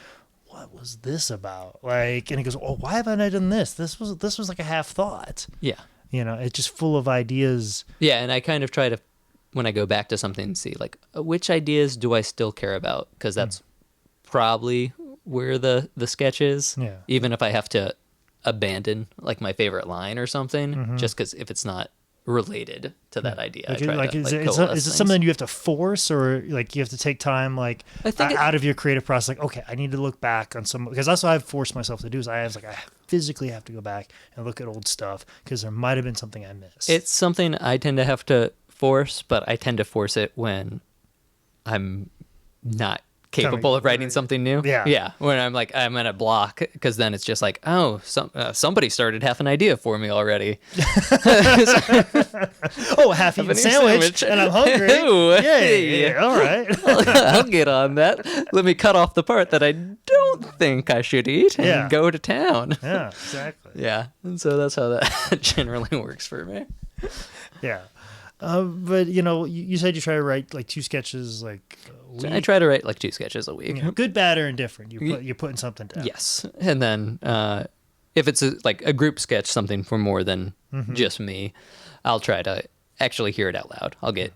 what was this about? Like, and he goes, oh, why haven't I done this? This was like a half thought. Yeah. It's just full of ideas. Yeah, and I kind of try to, when I go back to something, see like which ideas do I still care about? Because that's probably where the sketch is. Yeah. Even if I have to abandon like my favorite line or something, just because if it's not related to that idea, I try to, is coalesce it things. something you have to force or like you have to take time like I think out of your creative process? Like, okay, I need to look back on some, because that's what I've forced myself to do is I physically have to go back and look at old stuff because there might have been something I missed. It's something I tend to have to force, but I tend to force it when I'm not capable of writing something new. Yeah. When I'm at a block, because then it's just like, oh, somebody started half an idea for me already. Oh, half-eaten sandwich, and I'm hungry. Ooh, yeah, all right. I'll get on that. Let me cut off the part that I don't think I should eat and go to town. Yeah, exactly. Yeah, and so that's how that generally works for me. Yeah. But you said you try to write like 2 sketches like a week. I try to write like 2 sketches a week. Good, bad, or indifferent. You're putting something down. Yes, and then if it's like a group sketch, something for more than just me, I'll try to actually hear it out loud. I'll get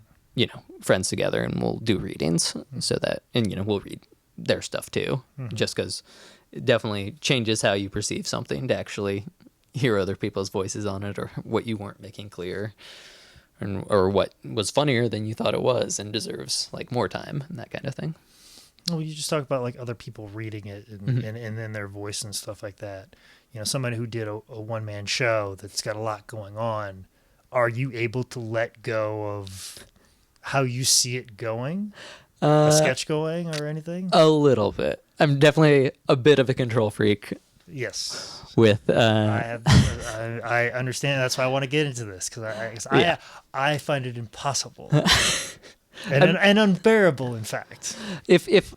friends together and we'll do readings so that we'll read their stuff too, just because it definitely changes how you perceive something to actually hear other people's voices on it or what you weren't making clear. Or what was funnier than you thought it was and deserves like more time and that kind of thing. Well, you just talk about like other people reading it and then their voice and stuff like that. Somebody who did a one-man show that's got a lot going on. Are you able to let go of how you see it going? A sketch going or anything? A little bit. I'm definitely a bit of a control freak. Yes. With I understand. That's why I want to get into this because I find it impossible and unbearable. In fact, if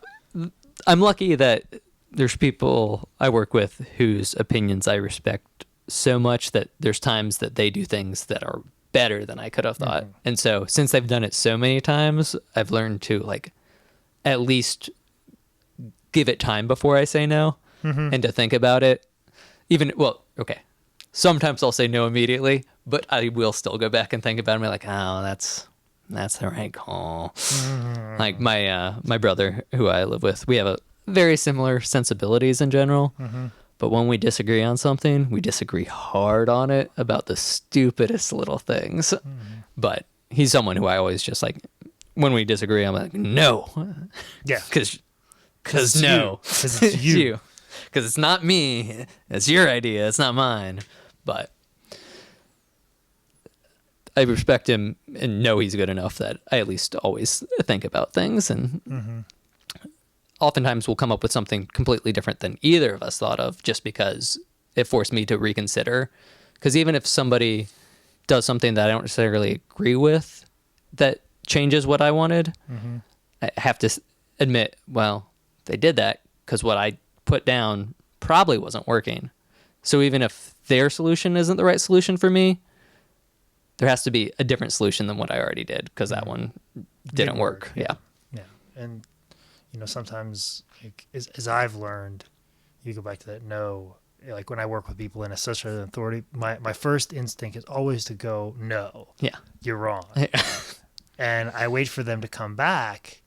I'm lucky that there's people I work with whose opinions I respect so much that there's times that they do things that are better than I could have thought, and so since they've done it so many times, I've learned to like at least give it time before I say no and to think about it. Sometimes I'll say no immediately, but I will still go back and think about it and be like, oh, that's the right call. Like my brother, who I live with, we have a very similar sensibilities in general, but when we disagree on something, we disagree hard on it about the stupidest little things. But he's someone who I always just like, when we disagree, I'm like, no. Yeah. Because no. Because it's you. Because it's not me. It's your idea. It's not mine. But I respect him and know he's good enough that I at least always think about things. And oftentimes we'll come up with something completely different than either of us thought of just because it forced me to reconsider. Because even if somebody does something that I don't necessarily agree with that changes what I wanted, I have to admit, well, they did that because what I put down probably wasn't working. So even if their solution isn't the right solution for me, there has to be a different solution than what I already did because that one didn't work. Yeah. And sometimes like, as I've learned, you go back to that no. Like when I work with people in such an authority, my first instinct is always to go no. Yeah, you're wrong. And I wait for them to come back.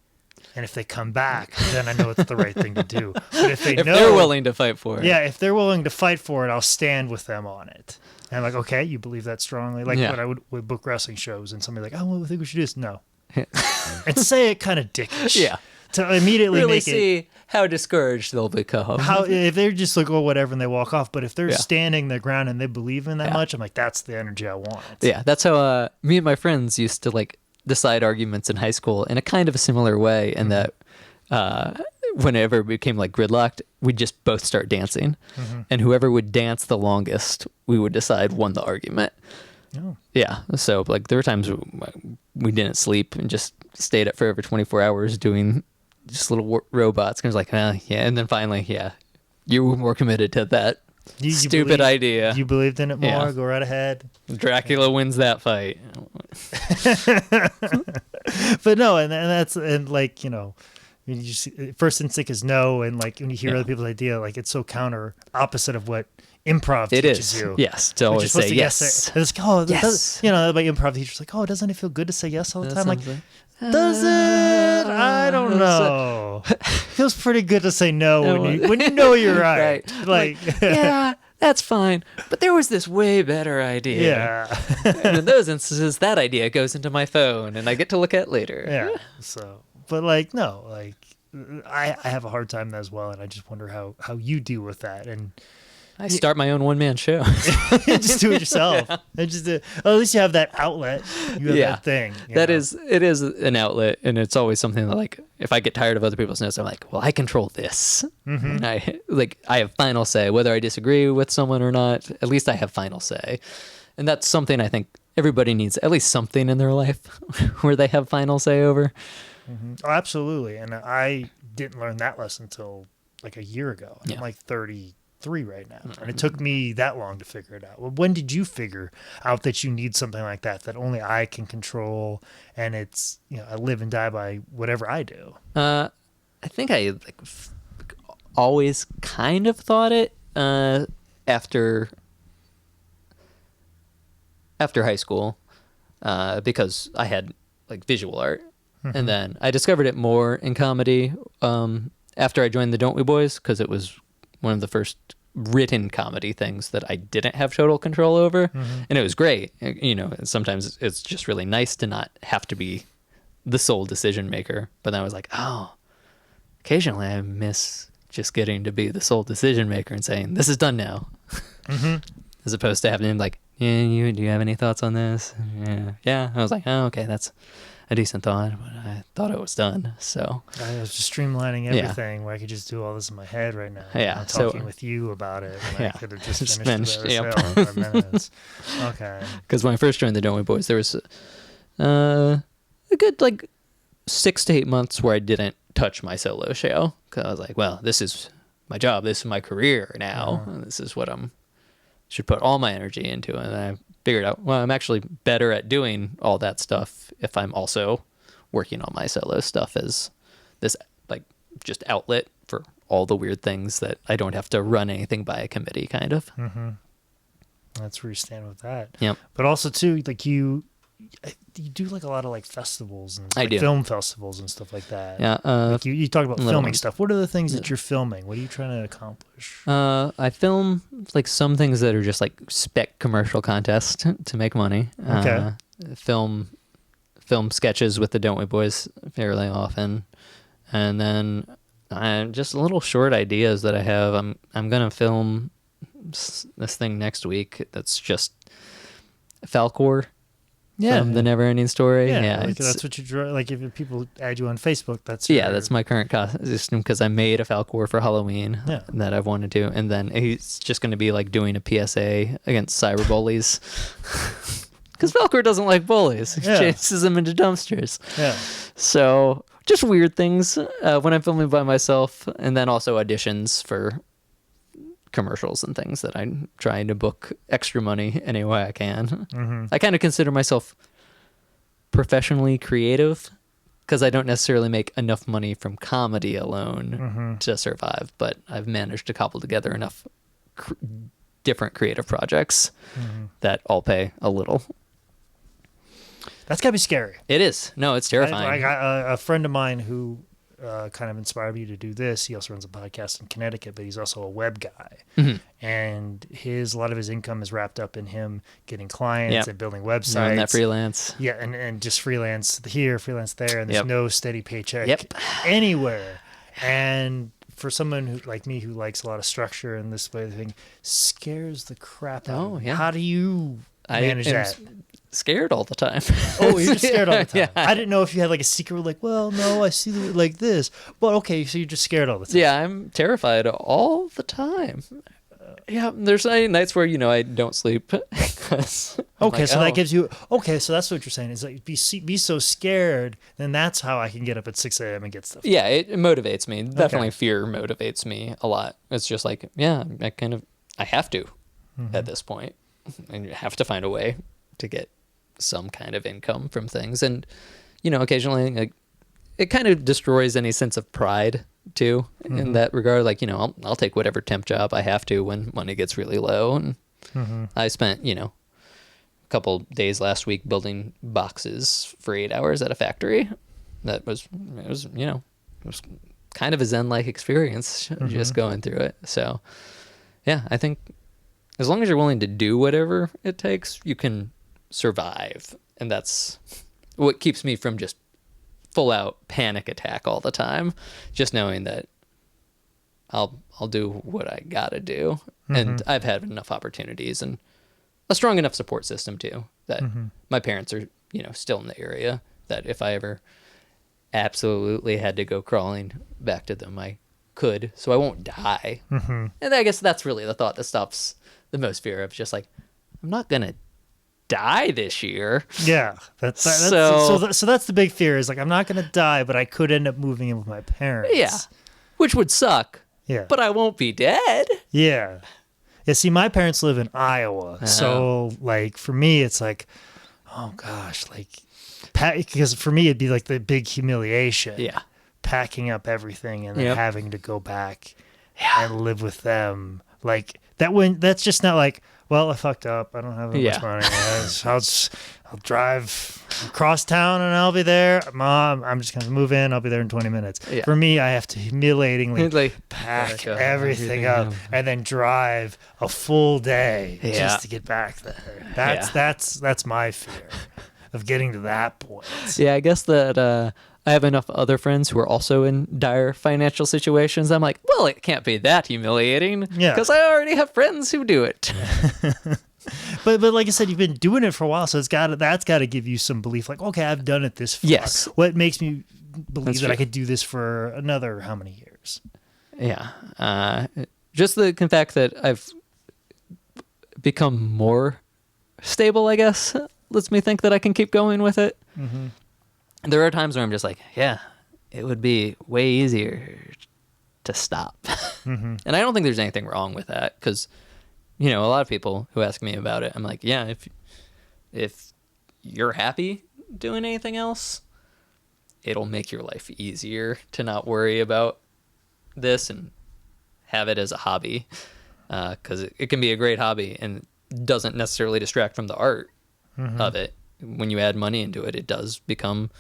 And if they come back, then I know it's the right thing to do. But if they're willing to fight for it. Yeah, if they're willing to fight for it, I'll stand with them on it. And I'm like, okay, you believe that strongly? Like when I would book wrestling shows and somebody's like, oh, well, I think we should do this. No. And say it kind of dickish. Yeah. to immediately really make it see how discouraged they'll become. how if they're just like, oh, whatever, and they walk off. But if they're Yeah. standing their ground and they believe in that Yeah. much, I'm like, that's the energy I want. Yeah, that's how me and my friends used to like decide arguments in high school in a kind of a similar way, in that whenever it became like gridlocked, we'd just both start dancing, and whoever would dance the longest, we would decide won the argument. Oh. Yeah, so like there were times we didn't sleep and just stayed up for over 24 hours doing just little robots. And it was like, yeah, and then finally, yeah, you were more committed to that You stupid believed- idea. You believed in it more. Yeah. Go right ahead. Dracula wins that fight. But no, and that's and like when you see, first instinct is no, and like when you hear Yeah. other people's idea, like it's so counter opposite of what improv It teaches is. you. Yes, to Which always is supposed say to yes. It's like, oh, Yes. like improv teachers like, oh, doesn't it feel good to say yes all the That time? Like, sounds does it? I don't know. Feels pretty good to say no when you know you're right. Right. Like, yeah, that's fine. But there was this way better idea. yeah. And in those instances, that idea goes into my phone and I get to look at later. Yeah. So, but like, no, like I have a hard time as well, and I just wonder how you deal with that, and I start my own one-man show. just do it yourself. And just at least you have that outlet. You have Yeah. that thing. It is an outlet, and it's always something that, like, if I get tired of other people's notes, I'm like, well, I control this. And I have final say, whether I disagree with someone or not. At least I have final say, and that's something I think everybody needs. At least something in their life where they have final say over. Oh, absolutely. And I didn't learn that lesson until like a year ago. Yeah. I'm like 33 right now, and it took me that long to figure it out. Well, when did you figure out that you need something like that only I can control, and it's I live and die by whatever I do? I think I always kind of thought it after high school because I had like visual art, and then I discovered it more in comedy after I joined the Don't We Boys, because it was one of the first written comedy things that I didn't have total control over, and it was great. Sometimes it's just really nice to not have to be the sole decision maker. But then I was like, oh, occasionally I miss just getting to be the sole decision maker and saying, this is done now. As opposed to having him like, yeah, do you have any thoughts on this? Yeah. I was like, oh, okay, that's a decent thought, but I thought it was done. So I was just streamlining everything where I could just do all this in my head right now. Yeah, I'm so- talking with you about it, and I could have just Just finished finished, it yep. in 5 minutes. Okay. because when I first joined the Don't We Boys, there was a good like 6 to 8 months where I didn't touch my solo show, because I was like, well, this is my job, this is my career now, and this is what should put all my energy into. And I figured out, well, I'm actually better at doing all that stuff if I'm also working on my solo stuff as this like just outlet for all the weird things that I don't have to run anything by a committee kind of. That's where you stand with that. Yep. But also too, like you do like a lot of like festivals and I like do. film festivals and stuff like that. Yeah. Like you talk about little filming ones. stuff. What are the things that you're filming? What are you trying to accomplish? I film like some things that are just like spec commercial contests to make money. Okay. Film sketches with the Don't We Boys fairly often, and then just little short ideas that I have. I'm gonna film this thing next week. That's just Falcor. From the Never Ending Story. Yeah, like it's- that's what you draw. Like if people add you on Facebook, that's yeah, your- that's my current costume, because I made a Falcor for Halloween Yeah. that I've wanted to, and then he's just going to be like doing a PSA against cyber bullies, because Falcor doesn't like bullies. He Yeah. chases them into dumpsters. Yeah. So just weird things when I'm filming by myself, and then also auditions for commercials and things that I'm trying to book extra money any way I can. I kind of consider myself professionally creative, because I don't necessarily make enough money from comedy alone to survive, but I've managed to cobble together enough different creative projects that all pay a little. That's gotta be scary. It is. No, it's terrifying. I got a friend of mine who kind of inspired me to do this. He also runs a podcast in Connecticut, but he's also a web guy. And a lot of his income is wrapped up in him getting clients and building websites. Doing that freelance. Yeah, and just freelance here, freelance there, and there's Yep. no steady paycheck anywhere. And for someone who like me who likes a lot of structure and this way of thing, scares the crap out of me. How do you manage that? Scared all the time. Oh, you're just scared all the time. Yeah. I didn't know if you had like a secret, like, well, no, I see it like this. But okay, so you're just scared all the time. Yeah, I'm terrified all the time. Yeah, there's nights where I don't sleep. Okay, so that gives you. Okay, so that's what you're saying is like be so scared, then that's how I can get up at 6 a.m. and get stuff. Yeah, it motivates me. Definitely, fear motivates me a lot. It's just like, I have to at this point, and you have to find a way to get some kind of income from things, and occasionally, like, it kind of destroys any sense of pride too in that regard. Like, I'll take whatever temp job I have to when money gets really low, and I spent a couple days last week building boxes for 8 hours at a factory. It was kind of a Zen-like experience just going through it. So yeah, I think as long as you're willing to do whatever it takes, you can survive. And that's what keeps me from just full out panic attack all the time. Just knowing that I'll do what I gotta do. And I've had enough opportunities and a strong enough support system too, that my parents are, still in the area, that if I ever absolutely had to go crawling back to them, I could, so I won't die. And I guess that's really the thought that stops the most fear of just like, I'm not gonna die this year. Yeah, so that's the big fear is like, I'm not gonna die, but I could end up moving in with my parents. Yeah, which would suck. Yeah, but I won't be dead. Yeah. See, my parents live in Iowa, so like for me, it's like, oh gosh, like, because for me it'd be like the big humiliation. Yeah, packing up everything and then having to go back and live with them. Like that that's just not like, well, I fucked up, I don't have much money. I'll drive across town and I'll be there. Mom, I'm just gonna move in. I'll be there in 20 minutes. Yeah. For me, I have to humiliatingly pack everything up and then drive a full day just to get back there. That's my fear of getting to that point. Yeah, I guess that I have enough other friends who are also in dire financial situations. I'm like, well, it can't be that humiliating because I already have friends who do it. But like I said, you've been doing it for a while, so that's got to give you some belief. Like, okay, I've done it this far. Yes. What makes me believe that I could do this for another how many years? Yeah. Just the fact that I've become more stable, I guess, lets me think that I can keep going with it. There are times where I'm just like, yeah, it would be way easier to stop. And I don't think there's anything wrong with that because, a lot of people who ask me about it, I'm like, yeah, if you're happy doing anything else, it'll make your life easier to not worry about this and have it as a hobby, because it can be a great hobby and doesn't necessarily distract from the art of it. When you add money into it, it does become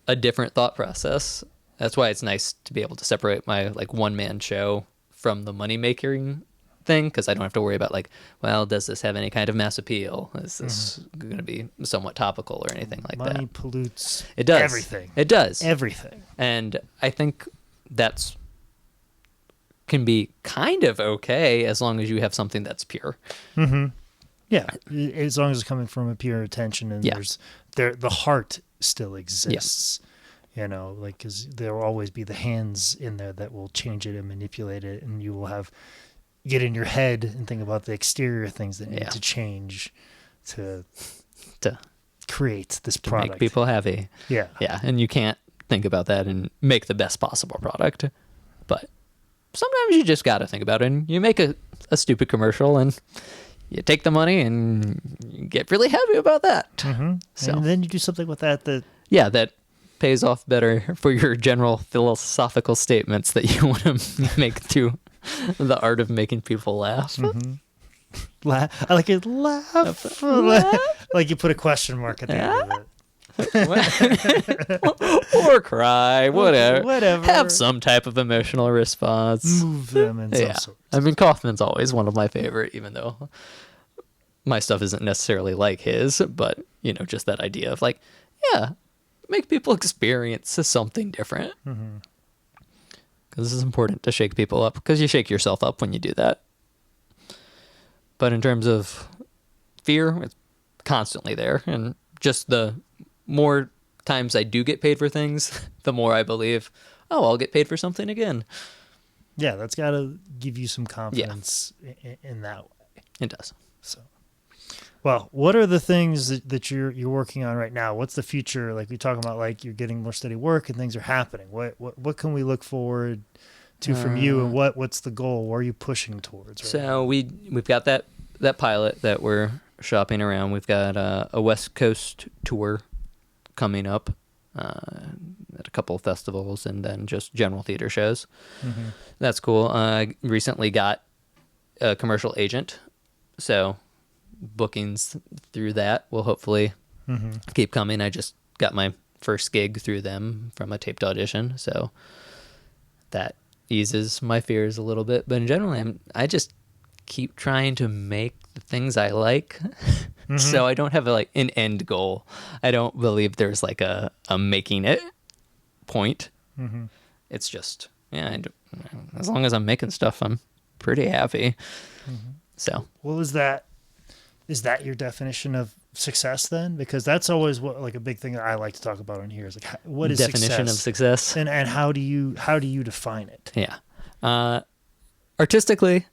a different thought process. That's why it's nice to be able to separate my like one-man show from the money-making thing, because I don't have to worry about like, well, does this have any kind of mass appeal? Is this going to be somewhat topical or anything like that? Money pollutes it does. Everything. It does. Everything. And I think that's can be kind of okay as long as you have something that's pure. Yeah, as long as it's coming from a pure intention and the heart still exists. Like, because there will always be the hands in there that will change it and manipulate it, and you will get in your head and think about the exterior things that need to change to create this product. Make people happy. Yeah. Yeah, and you can't think about that and make the best possible product. But sometimes you just got to think about it, and you make a stupid commercial and you take the money and you get really happy about that. So, and then you do something with that that pays off better for your general philosophical statements that you want to make through the art of making people laugh. I like it. Laugh. Like you put a question mark at the end of it. or cry, whatever. Whatever. Have some type of emotional response. Move them in some sort. I mean, Kaufman's always one of my favorite, even though my stuff isn't necessarily like his, but, you know, just that idea of like, yeah, make people experience something different. Because this is important to shake people up, because you shake yourself up when you do that. But in terms of fear, it's constantly there. And just the more times I do get paid for things, the more I believe, oh, I'll get paid for something again. Yeah, that's got to give you some confidence in that way. It does. So, well, what are the things that you're working on right now? What's the future? Like we talking about, like you're getting more steady work and things are happening. What can we look forward to from you, and what's the goal? What are you pushing towards? Right now? We've got that pilot that we're shopping around. We've got a West Coast tour coming up at a couple of festivals, and then just general theater shows. That's cool. I recently got a commercial agent, so bookings through that will hopefully keep coming. I just got my first gig through them from a taped audition, so that eases my fears a little bit. But in general, I just keep trying to make the things I like. So I don't have an end goal. I don't believe there's like a making it point. It's just, as long as I'm making stuff, I'm pretty happy. So what was that? Is that your definition of success then? Because that's always a big thing that I like to talk about on here is like, what is definition of success, and how do you define it? Yeah. Artistically,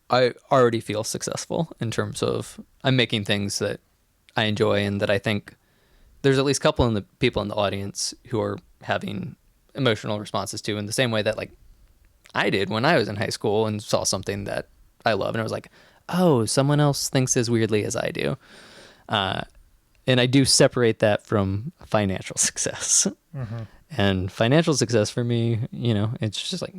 I already feel successful in terms of I'm making things that I enjoy and that I think there's at least a couple of the people in the audience who are having emotional responses to, in the same way that like I did when I was in high school and saw something that I love and I was like, oh, someone else thinks as weirdly as I do. And I do separate that from financial success. And financial success for me, it's just like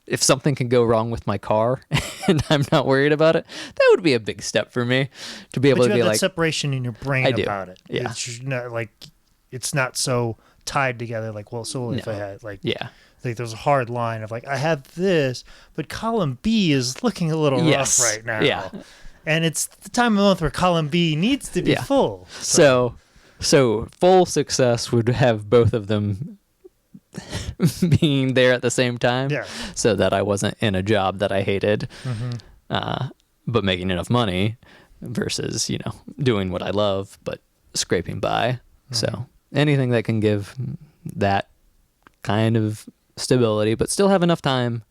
if something can go wrong with my car and I'm not worried about it, that would be a big step for me to be able to be that like separation in your brain about it. Yeah. It's not so tied together. Like, well, so if I had like there's a hard line of like, I have this, but column B is looking a little rough right now. Yeah. And it's the time of month where column B needs to be full. So full success would have both of them being there at the same time, so that I wasn't in a job that I hated, but making enough money versus, doing what I love, but scraping by. So anything that can give that kind of stability, but still have enough time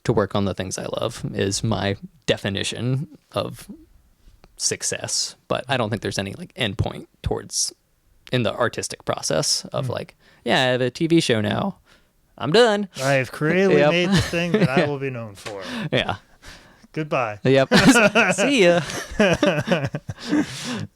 to work on the things I love is my definition of success. But I don't think there's any like end point towards in the artistic process of like, I have a TV show now. I'm done. I have creatively made the thing that I will be known for. Yeah. Goodbye. Yep. See ya.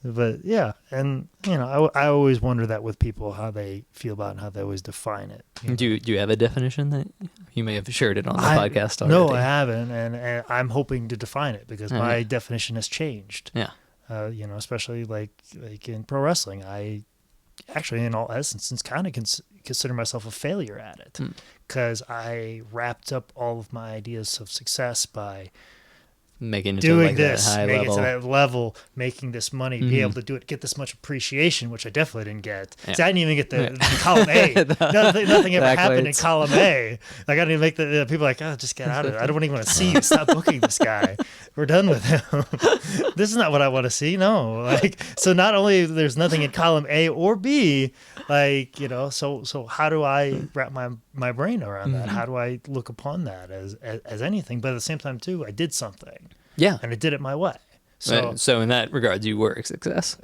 But yeah, and I always wonder that with people, how they feel about it and how they always define it. Do you have a definition that you may have shared it on the podcast already? No, I haven't, and I'm hoping to define it because my definition has changed. Yeah. Especially like in pro wrestling, I actually, in all essence, kind of consider myself a failure at it because I wrapped up all of my ideas of success by making it doing to this, high making level. it to that level, making this money, be able to do it, get this much appreciation, which I definitely didn't get. Yeah. See, I didn't even get the column A. Nothing ever happened in column A. Like, I didn't even make the people like, oh, just get out of it. I don't even want to see you. Stop booking this guy. We're done with him. This is not what I want to see. No. Like, so not only there's nothing in column A or B, like, so how do I wrap my brain around that? How do I look upon that as anything? But at the same time, too, I did something. Yeah. And I did it my way. So in that regard, you were a success.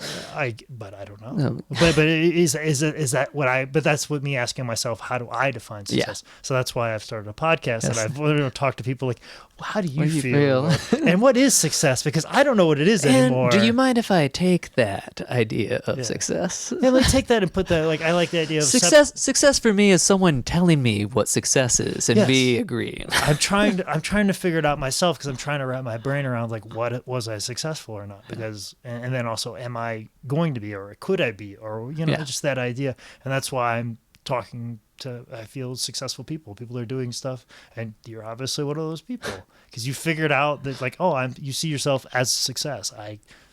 But I don't know. But is that what I? But that's what me asking myself. How do I define success? Yeah. So that's why I've started a podcast and I've literally talked to people like, well, how do you feel? And what is success? Because I don't know what it is anymore. Do you mind if I take that idea of success? Yeah, like take that and put that. Like I like the idea of success. Success for me is someone telling me what success is and me agreeing. I'm trying to figure it out myself because I'm trying to wrap my brain around like what was I successful successful or not? Because, and then also, am I going to be, or could I be, or, just that idea. And that's why I'm talking to, I feel, successful people that are doing stuff. And you're obviously one of those people, because you figured out that, like, you see yourself as a success.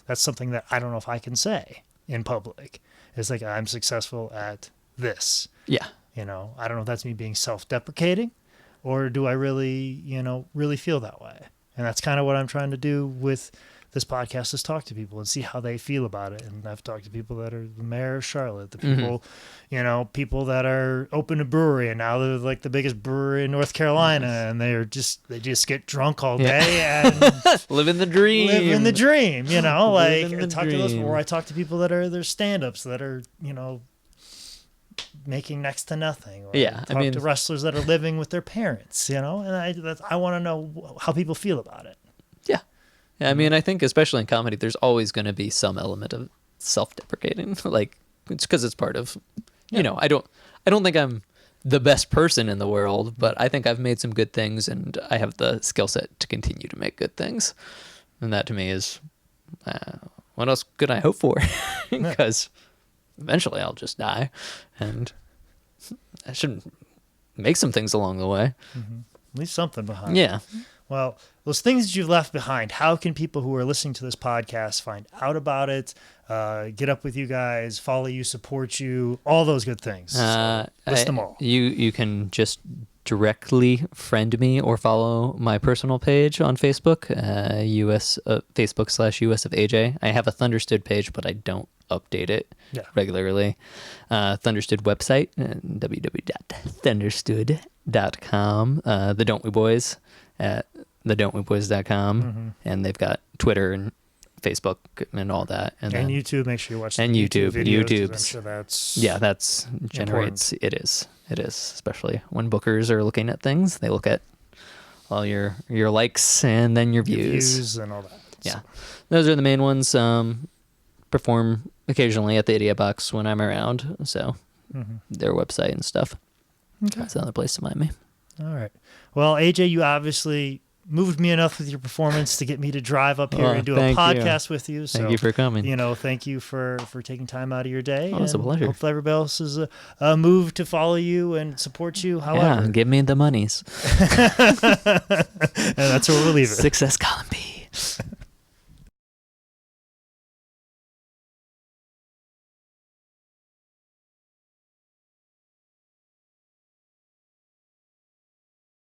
That's something that I don't know if I can say in public. It's like, I'm successful at this. Yeah. I don't know if that's me being self-deprecating, or do I really, really feel that way? And that's kind of what I'm trying to do with this podcast, is talk to people and see how they feel about it. And I've talked to people that are the mayor of Charlotte, the people, people that are open a brewery, and now they're like the biggest brewery in North Carolina, and they just get drunk all day and living the dream. Living the dream, like Living the talk to those, dream. or I talk to people that are their stand-ups that are, making next to nothing. Or talk to wrestlers that are living with their parents, and I want to know how people feel about it. Yeah. I mean, I think especially in comedy, there's always going to be some element of self-deprecating. Like, it's because it's part of, I don't think I'm the best person in the world, but I think I've made some good things, and I have the skill set to continue to make good things. And that to me is, what else could I hope for? Because eventually I'll just die, and I should make some things along the way. Leave something behind. Yeah. Well, those things that you've left behind, how can people who are listening to this podcast find out about it, get up with you guys, follow you, support you, all those good things? So list them all. You can just directly friend me or follow my personal page on Facebook, Facebook/US of AJ. I have a Thunderstood page, but I don't update it regularly. Thunderstood website, www.thunderstood.com. The Don't We Boys at thedon'tweboys.com, and they've got Twitter and Facebook and all that, and YouTube. Make sure you watch and the YouTube videos, 'cause YouTube's I'm sure that's generates important. it is especially when bookers are looking at things, they look at all your likes and then your views and all that. Yeah, those are the main ones. Perform occasionally at the Idiot Box when I'm around, so their website and stuff. Okay. That's another place to find me. All right. Well, AJ, you obviously moved me enough with your performance to get me to drive up here and do a podcast with you. So, thank you for coming. Thank you for taking time out of your day. Oh, it's a pleasure. Hopefully everybody else is moved to follow you and support you. However, Yeah, give me the monies. and that's where we'll leave it. Success column B.